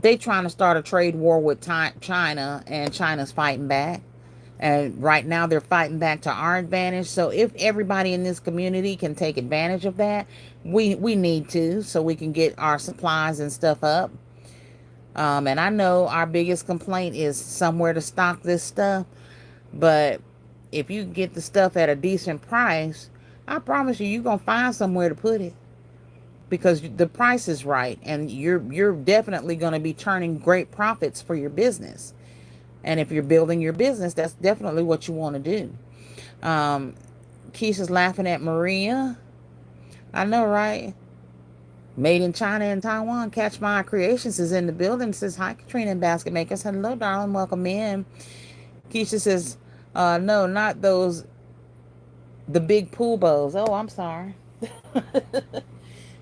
They trying to start a trade war with China, and China's fighting back. And right now they're fighting back to our advantage. So if everybody in this community can take advantage of that, we need to, so we can get our supplies and stuff up. And I know our biggest complaint is somewhere to stock this stuff. But if you get the stuff at a decent price, I promise you're going to find somewhere to put it. Because the price is right, and you're definitely going to be turning great profits for your business. And if you're building your business, that's definitely what you want to do. Keisha's laughing at Maria. I know, right? Made in China and Taiwan. Catch My Creations is in the building. Says, hi, Katrina and Basket Makers. Hello, darling. Welcome in. Keisha says, no, not those, the big pool bows. Oh, I'm sorry.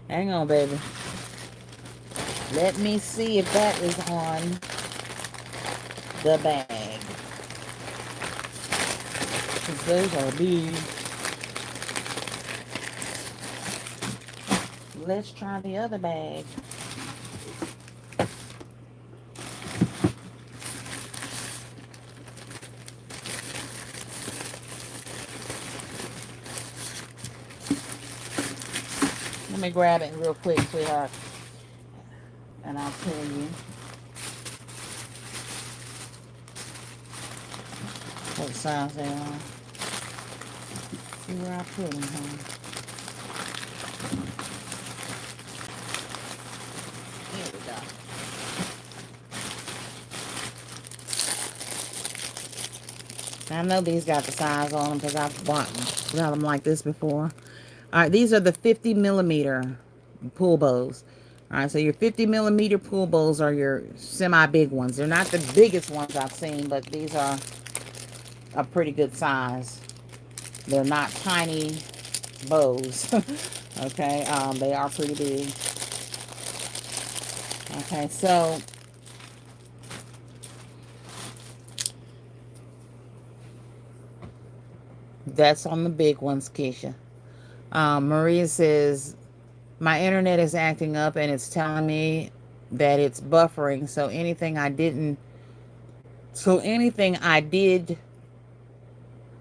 Hang on, baby. Let me see if that is on the bag. Because those are big. Let's try the other bag. Let me grab it real quick, sweetheart. And I'll tell you what size they are. See where I put them, honey. Here we go. Now, I know these got the size on them because I've bought them like this before. All right, these are the 50 millimeter pool bows. All right, so your 50 millimeter pool bows are your semi-big ones. They're not the biggest ones I've seen, but these are a pretty good size. They're not tiny bows. Okay, they are pretty big. Okay, so that's on the big ones, Keisha. Maria says My internet is acting up and it's telling me that it's buffering. So anything I did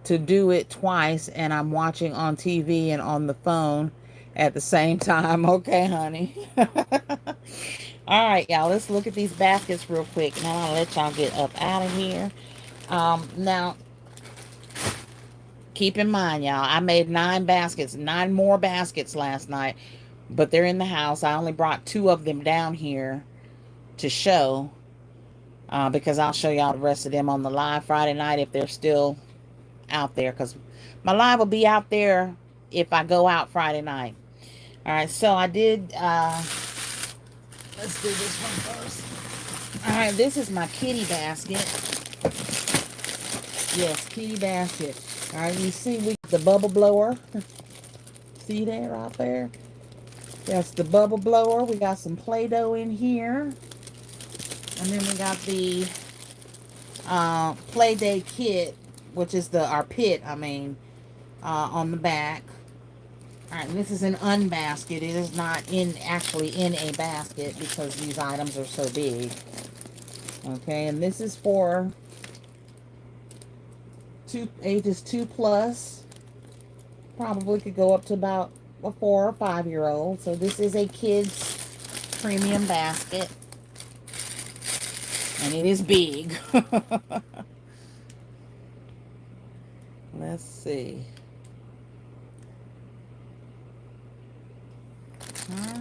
to do it twice, and I'm watching on TV and on the phone at the same time. Okay, honey. All right, y'all, let's look at these baskets real quick. Now I'll let y'all get up out of here. Now, keep in mind, y'all, I made 9 more baskets last night, but they're in the house. I only brought 2 of them down here to show, because I'll show y'all the rest of them on the live Friday night if they're still out there, because my live will be out there if I go out Friday night. All right, so I did, let's do this one first. All right, this is my kitty basket. Yes, kitty basket. All right, you see we got the bubble blower. See that right there? That's the bubble blower. We got some Play-Doh in here. And then we got the Play-Day kit, which is our pit, on the back. All right, and this is an unbasket. It is not actually in a basket because these items are so big. Okay, and this is for ages 2 plus. Probably could go up to about a 4 or 5 year old. So this is a kid's premium basket. And it is big. Let's see. Huh?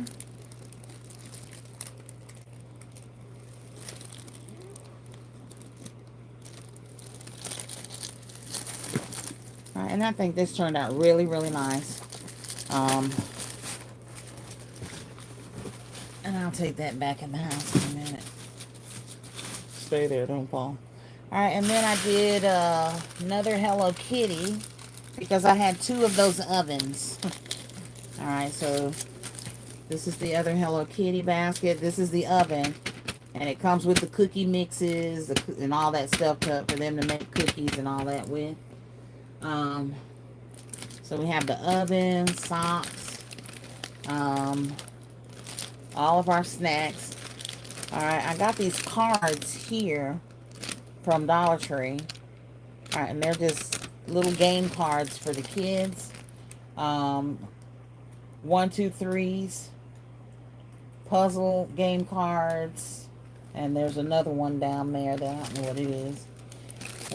All right, and I think this turned out really, really nice. And I'll take that back in the house in a minute. Stay there, don't fall. All right, and then I did another Hello Kitty because I had 2 of those ovens. All right, so this is the other Hello Kitty basket. This is the oven, and it comes with the cookie mixes and all that stuff for them to make cookies and all that with. So we have the oven, socks, all of our snacks. All right, I got these cards here from Dollar Tree. All right, and they're just little game cards for the kids. 1, 2, 3s, puzzle game cards, and there's another one down there that I don't know what it is.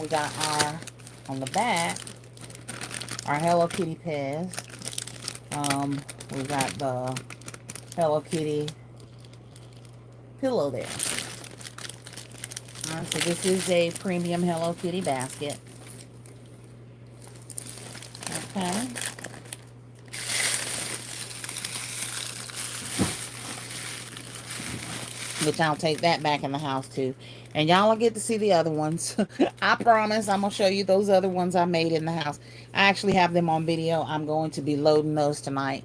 We got on the back, our Hello Kitty Pez. We got the Hello Kitty pillow there. All right, so this is a premium Hello Kitty basket. Okay. Which I'll take that back in the house too. And y'all will get to see the other ones. I promise I'm going to show you those other ones I made in the house. I actually have them on video. I'm going to be loading those tonight.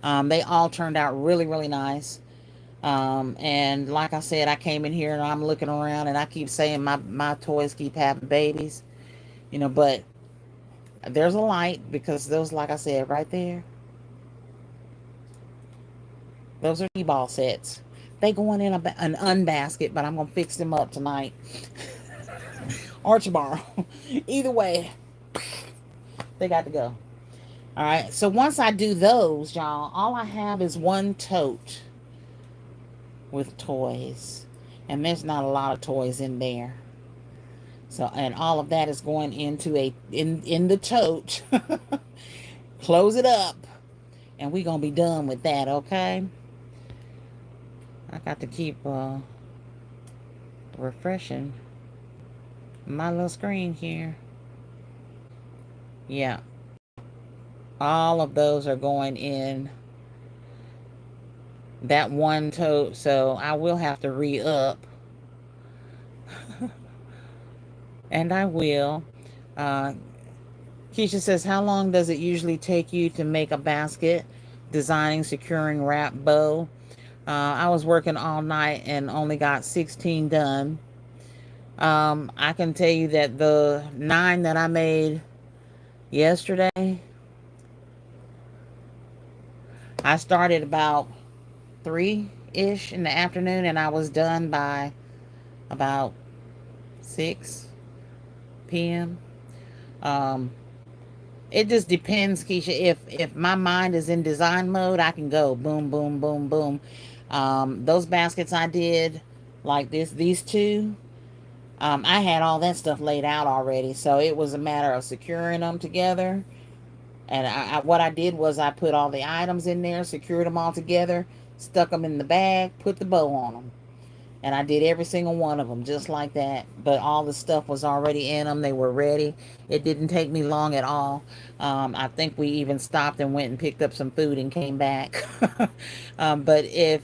They all turned out really, really nice. And like I said, I came in here and I'm looking around and I keep saying my toys keep having babies. You know, but there's a light because those, like I said, right there. Those are T-ball sets. They going in an unbasket, but I'm going to fix them up tonight. Or tomorrow. Either way, they got to go. All right. So once I do those, y'all, all I have is one tote with toys. And there's not a lot of toys in there. So, and all of that is going into in the tote. Close it up. And we're going to be done with that, okay? I got to keep refreshing my little screen here. Yeah. All of those are going in that one tote, so I will have to re-up. And I will. Keisha says, how long does it usually take you to make a basket? Designing, securing, wrap, bow. I was working all night and only got 16 done. I can tell you that the 9 that I made yesterday, I I started about 3-ish in the afternoon, and I was done by about 6 p.m. Um, it just depends, Keisha. If my mind is in design mode, I can go boom, boom, boom, boom. Those baskets I did, like these two, I had all that stuff laid out already, so it was a matter of securing them together. And what I did was I put all the items in there, secured them all together, stuck them in the bag, put the bow on them. And I did every single one of them just like that. But all the stuff was already in them. They were ready. It didn't take me long at all. I think we even stopped and went and picked up some food and came back. But if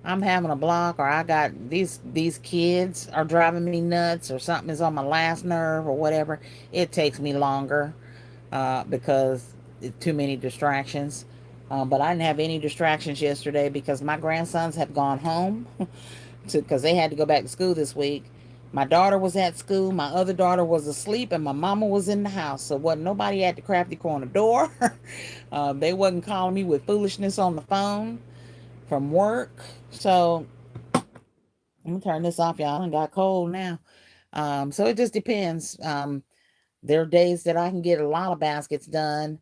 I'm having a block, or I got these kids are driving me nuts, or something is on my last nerve or whatever, it takes me longer because too many distractions. But I didn't have any distractions yesterday because my grandsons have gone home because they had to go back to school this week. My daughter was at school. My other daughter was asleep, and my mama was in the house. So wasn't nobody at the Crafty Corner door. They wasn't calling me with foolishness on the phone from work. So I'm gonna turn this off, y'all. I got cold now. So it just depends. There are days that I can get a lot of baskets done,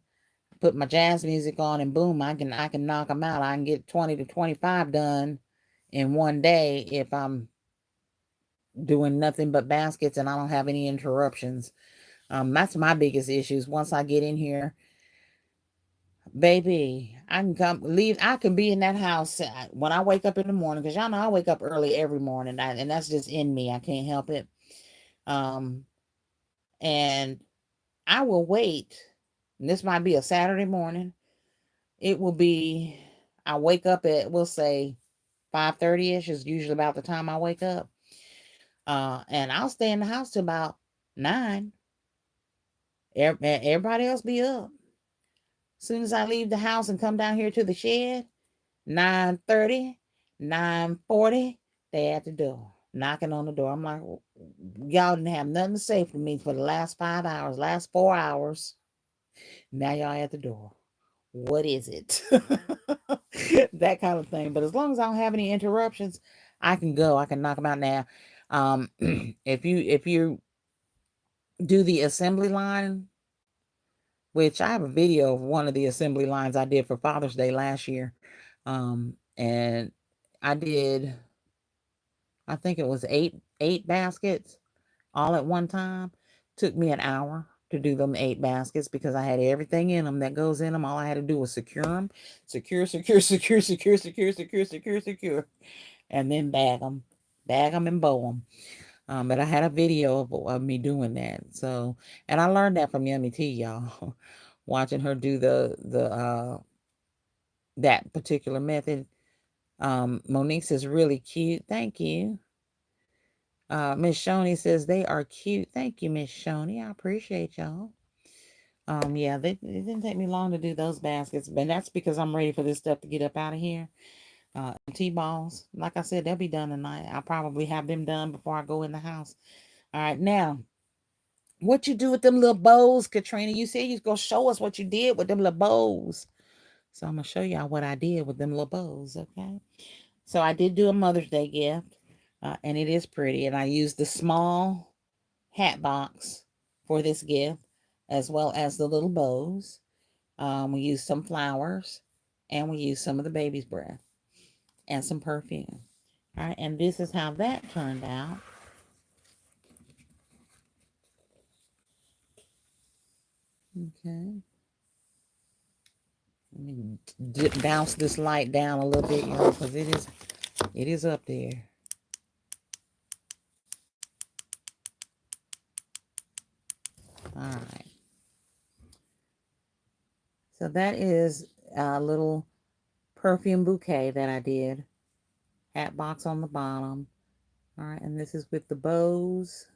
put my jazz music on, and boom, I can knock them out. I can get 20 to 25 done in one day if I'm doing nothing but baskets and I don't have any interruptions. That's my biggest issues. Once I get in here, baby, I can come leave. I can be in that house when I wake up in the morning, because y'all know I wake up early every morning, and that's just in me. I can't help it. Um, and I will wait. And this might be a Saturday morning. It will be. I wake up at, we'll say, 5:30ish is usually about the time I wake up. And I'll stay in the house till about 9. Everybody else be up. As soon as I leave the house and come down here to the shed, 9:30, 9:40, they at the door, knocking on the door. I'm like, y'all didn't have nothing to say for me for the last 5 hours, last 4 hours. Now y'all at the door. What is it? That kind of thing. But as long as I don't have any interruptions, I can go. I can knock them out now. If you do the assembly line, which I have a video of one of the assembly lines I did for Father's Day last year. And I did, I think it was eight baskets all at one time. Took me an hour to do them 8 baskets because I had everything in them that goes in them. All I had to do was secure them. Secure, secure, secure, secure, secure, secure, secure, secure. And then bag them. Bag them and bow them. But I had a video of me doing that. So, and I learned that from Yummy Tea, y'all. Watching her do the that particular method. Monique says really cute. Thank you. Miss Shoney says they are cute. Thank you, Miss Shoney. I appreciate y'all. Yeah, it didn't take me long to do those baskets, but that's because I'm ready for this stuff to get up out of here. T-balls, like I said, they'll be done tonight. I'll probably have them done before I go in the house. All right, now, what you do with them little bows, Katrina? You said you was gonna show us what you did with them little bows. So I'm gonna show y'all what I did with them little bows, okay? So I did do a Mother's Day gift, and it is pretty. And I used the small hat box for this gift, as well as the little bows. We used some flowers, and we used some of the baby's breath and some perfume. All right, and this is how that turned out. Okay. Let me bounce this light down a little bit, y'all, because it is up there. All right. So that is a little perfume bouquet that I did. Hat box on the bottom. All right, and this is with the bows.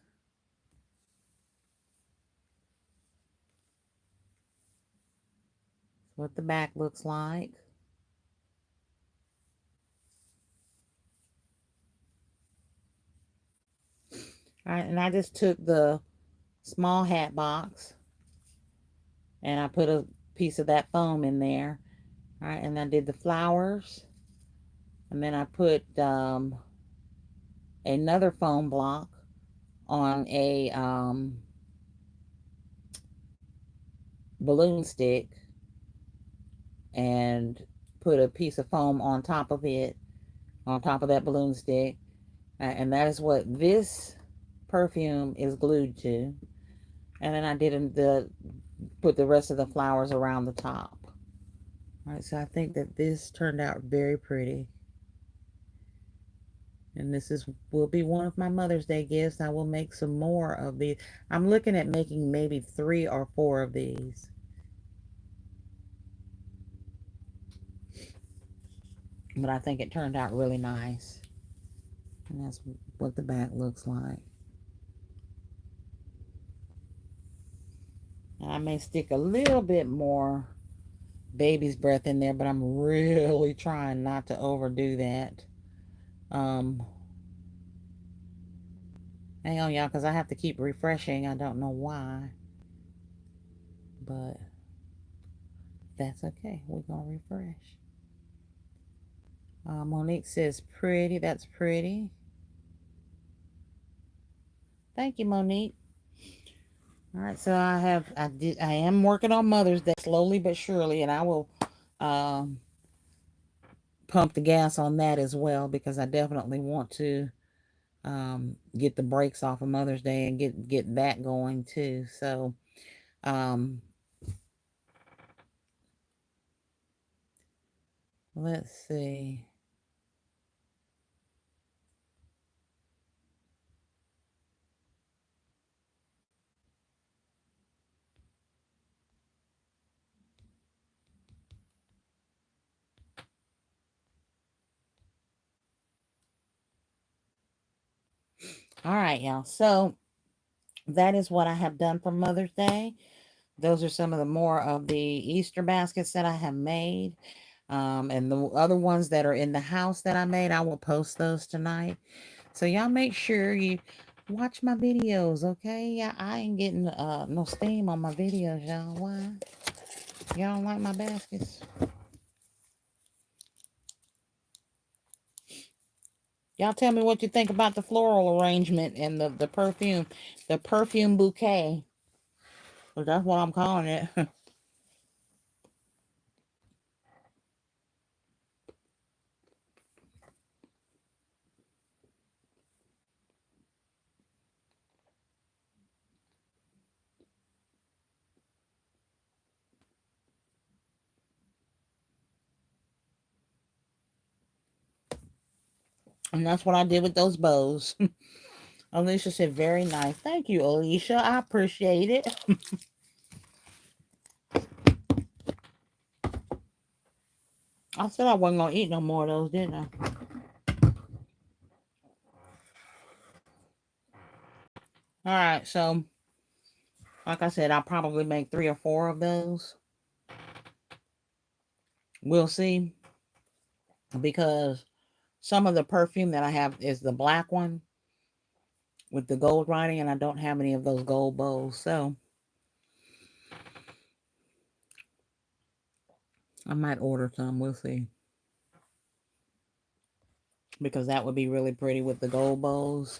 What the back looks like. All right, and I just took the small hat box and I put a piece of that foam in there. All right, and I did the flowers. And then I put another foam block on a balloon stick and put a piece of foam on top of it, on top of that balloon stick. And that is what this perfume is glued to. And then I did put the rest of the flowers around the top. All right, so I think that this turned out very pretty. And this will be one of my Mother's Day gifts. I will make some more of these. I'm looking at making maybe 3 or 4 of these. But I think it turned out really nice. And that's what the back looks like. And I may stick a little bit more baby's breath in there, but I'm really trying not to overdo that. Hang on, y'all, because I have to keep refreshing. I don't know why. But that's okay. We're going to refresh. Monique says pretty. That's pretty. Thank you, Monique. All right, so I am working on Mother's Day slowly but surely, and I will pump the gas on that as well, because I definitely want to get the brakes off of Mother's Day and get that going too. So let's see. All right, y'all. So that is what I have done for Mother's Day. Those are some of the more of the Easter baskets that I have made. And the other ones that are in the house that I made, I will post those tonight. So y'all make sure you watch my videos, okay? I ain't getting no steam on my videos, y'all. Why? Y'all don't like my baskets? Y'all tell me what you think about the floral arrangement and the perfume. The perfume bouquet. Well, that's what I'm calling it. And that's what I did with those bows. Alicia said, very nice. Thank you, Alicia. I appreciate it. I said I wasn't going to eat no more of those, didn't I? All right, so like I said, I'll probably make 3 or 4 of those. We'll see. Because some of the perfume that I have is the black one with the gold writing, and I don't have any of those gold bows. So I might order some. We'll see. Because that would be really pretty with the gold bows.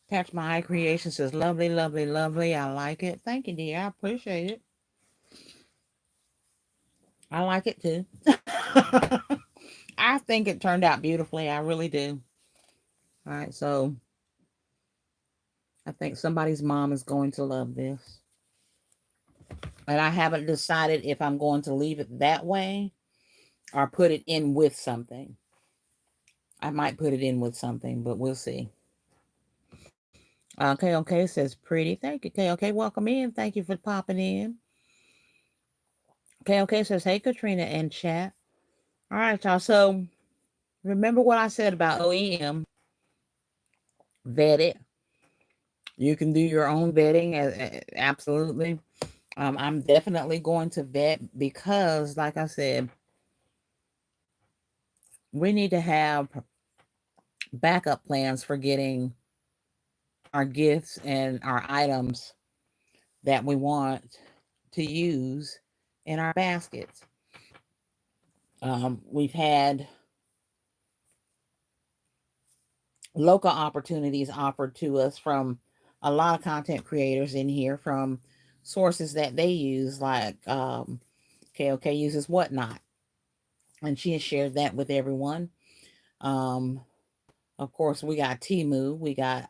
Catch My Eye Creation says, lovely, lovely, lovely. I like it. Thank you, dear. I appreciate it. I like it too. I think it turned out beautifully. I really do. All right, so I think somebody's mom is going to love this. And I haven't decided if I'm going to leave it that way or put it in with something. I might put it in with something, but we'll see. KOK says pretty. Thank you, KOK. Welcome in. Thank you for popping in. KOK says, hey, Katrina and chat. All right, y'all. So remember what I said about OEM. Vet it. You can do your own vetting. Absolutely. I'm definitely going to vet because, like I said, we need to have backup plans for getting our gifts and our items that we want to use in our baskets. We've had local opportunities offered to us from a lot of content creators in here, from sources that they use, like KOK uses Whatnot, and she has shared that with everyone. Of course, we got Temu, we got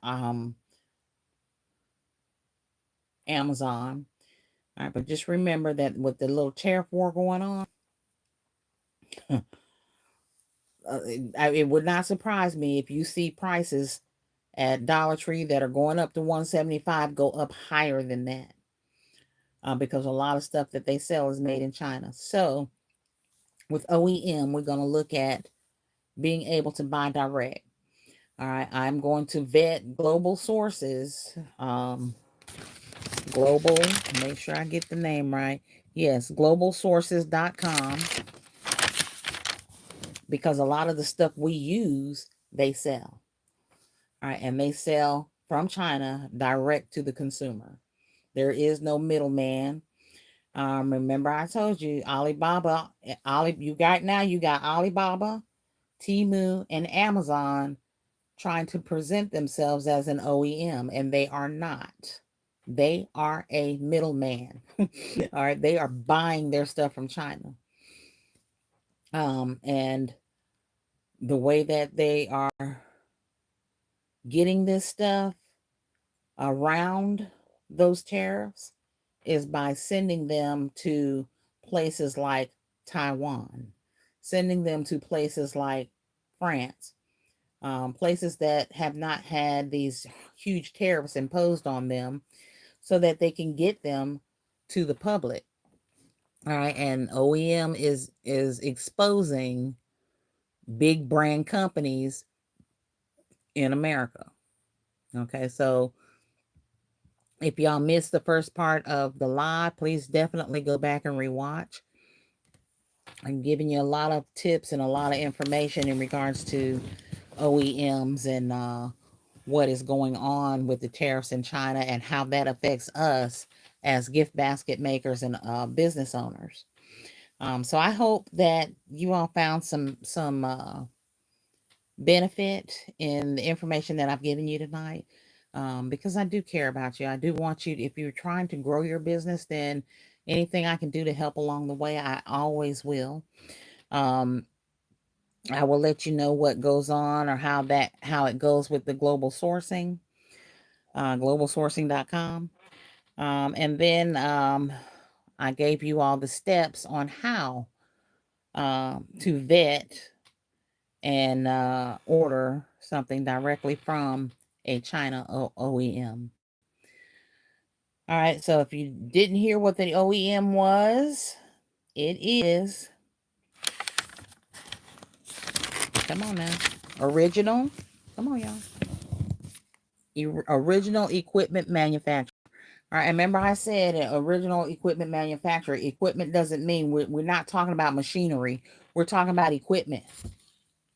Amazon. All right, but just remember that with the little tariff war going on, it would not surprise me if you see prices at Dollar Tree that are going up to $175 go up higher than that, because a lot of stuff that they sell is made in China. So with OEM, we're going to look at being able to buy direct. All right, I'm going to vet global sources. Global, make sure I get the name right. Yes, globalsources.com, because a lot of the stuff we use, they sell. All right, and they sell from China direct to the consumer. There is no middleman. Remember I told you Alibaba, you got Alibaba, Temu, and Amazon trying to present themselves as an OEM, and they are not. They are a middleman. All right, they are buying their stuff from China. And the way that they are getting this stuff around those tariffs is by sending them to places like Taiwan, sending them to places like France, places that have not had these huge tariffs imposed on them, so that they can get them to the public. All right, and OEM is exposing big brand companies in America. Okay, so if y'all missed the first part of the live, please definitely go back and rewatch. I'm giving you a lot of tips and a lot of information in regards to OEMs and what is going on with the tariffs in China and how that affects us as gift basket makers and business owners. So I hope that you all found some benefit in the information that I've given you tonight, because I do care about you. I do want you, if you're trying to grow your business, then anything I can do to help along the way, I always will. I will let you know what goes on, or how it goes with the global sourcing, globalsourcing.com. And then I gave you all the steps on how to vet and order something directly from a China OEM. All right, so if you didn't hear what the OEM was, it is, come on now, original, come on y'all, original equipment manufacturer. All right, remember I said original equipment manufacturer. Equipment doesn't mean we're not talking about machinery. We're talking about equipment.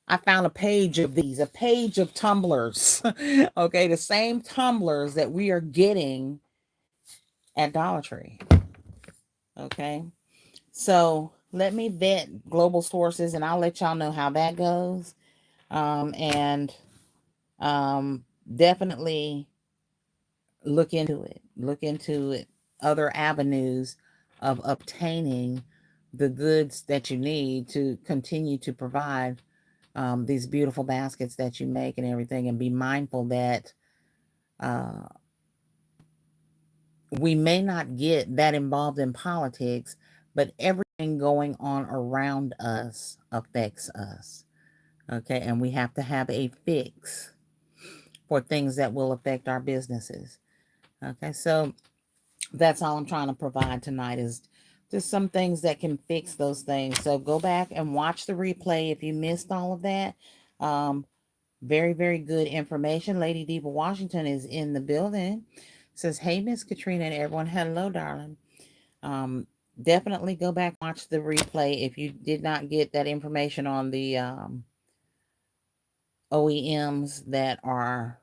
I found a page of these, a page of tumblers. Okay, the same tumblers that we are getting at Dollar Tree. Okay, so let me vet global sources, and I'll let y'all know how that goes. And definitely look into it. Look into it. Other avenues of obtaining the goods that you need to continue to provide these beautiful baskets that you make and everything, and be mindful that we may not get that involved in politics, but everything going on around us affects us. Okay, and we have to have a fix for things that will affect our businesses. Okay, so that's all I'm trying to provide tonight, is just some things that can fix those things. So go back and watch the replay if you missed all of that. Very, very good information. Lady Diva Washington is in the building. Says, hey, Miss Katrina and everyone. Hello, darling. Definitely go back and watch the replay if you did not get that information on the OEMs that are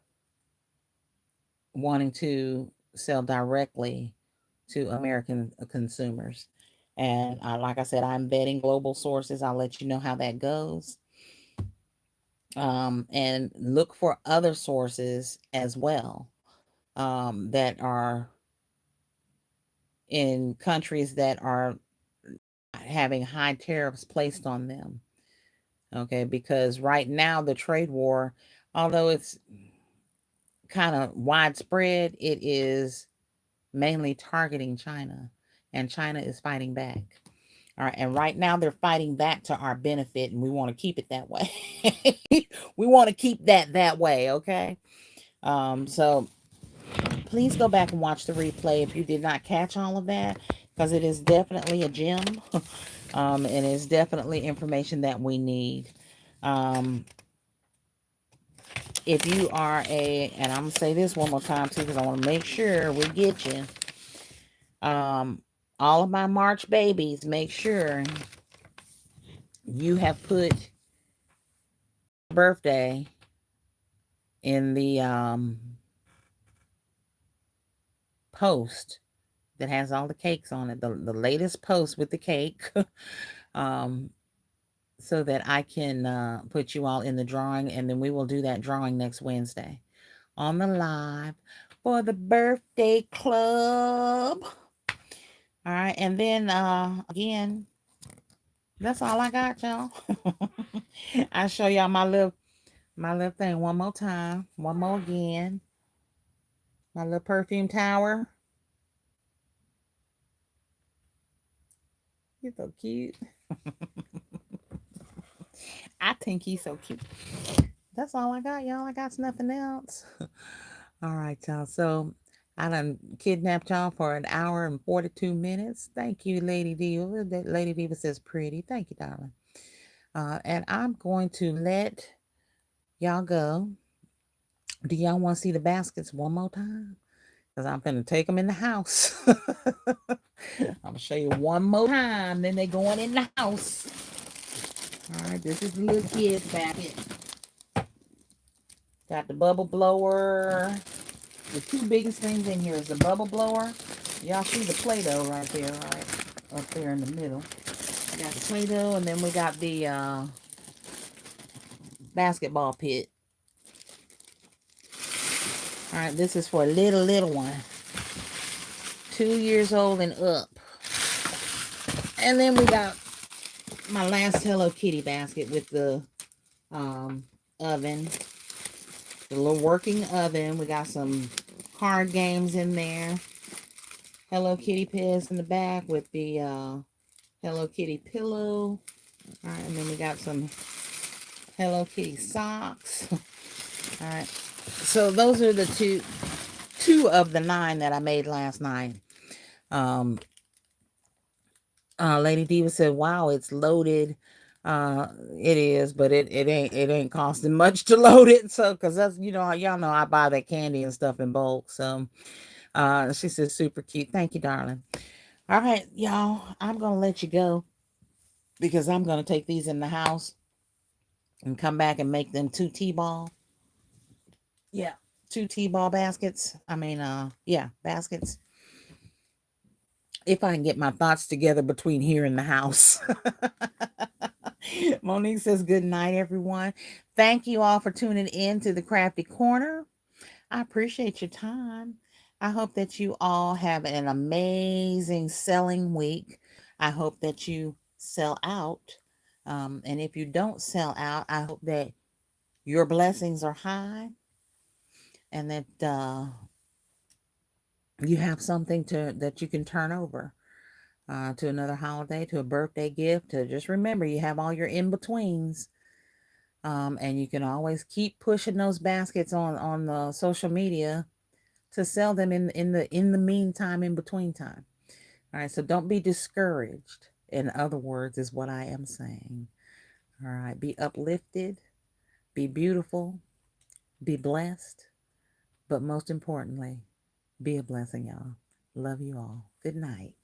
wanting to sell directly to American consumers. And like I said, I'm vetting global sources. I'll let you know how that goes. And look for other sources as well, that are in countries that are having high tariffs placed on them. Okay, because right now the trade war, although it's kind of widespread, it is mainly targeting China, and China is fighting back. All right, and right now they're fighting back to our benefit, and we want to keep it that way. We want to keep that way, okay? So please go back and watch the replay if you did not catch all of that, because it is definitely a gem. And it's definitely information that we need. If you are and I'm gonna say this one more time too, because I want to make sure we get you. All of my March babies, make sure you have put birthday in the post that has all the cakes on it, the latest post with the cake. So that I can put you all in the drawing, and then we will do that drawing next Wednesday on the live for the birthday club. All right, and then again, that's all I got, y'all. I'll show y'all my little thing one more time, one more again. My little perfume tower. He's so cute. I think he's so cute. That's all I got, y'all. I got nothing else. All right, y'all. So I done kidnapped y'all for an hour and 42 minutes. Thank you, Lady Diva. Lady Diva says pretty. Thank you, darling. And I'm going to let y'all go. Do y'all want to see the baskets one more time? Because I'm going to take them in the house. I'm going to show you one more time. Then they going in the house. All right, this is the little kid's basket. Got the bubble blower. The two biggest things in here is the bubble blower. Y'all see the Play-Doh right there, right? Up there in the middle. We got the Play-Doh, and then we got the basketball pit. All right, this is for a little one. 2 years old and up. And then we got my last Hello Kitty basket with the oven. The little working oven. We got some card games in there. Hello Kitty pets in the back with the Hello Kitty pillow. All right, and then we got some Hello Kitty socks. All right, so those are the two of the 9 that I made last night. Lady Diva said, "Wow, it's loaded." It is, but it ain't costing much to load it. So, cause that's y'all know I buy that candy and stuff in bulk. So, she says super cute. Thank you, darling. All right, y'all, I'm gonna let you go because I'm gonna take these in the house and come back and make them 2 T-ball. Yeah, 2 T-ball baskets. I mean, yeah, baskets. If I can get my thoughts together between here and the house. Monique says, good night, everyone. Thank you all for tuning in to the Crafty Corner. I appreciate your time. I hope that you all have an amazing selling week. I hope that you sell out. And if you don't sell out, I hope that your blessings are high and that you have something that you can turn over to another holiday, to a birthday gift. To just remember, you have all your in-betweens. And you can always keep pushing those baskets on the social media to sell them in the meantime, in between time. All right, so don't be discouraged. In other words, is what I am saying. All right, be uplifted, be beautiful, be blessed, but most importantly, be a blessing, y'all. Love you all. Good night.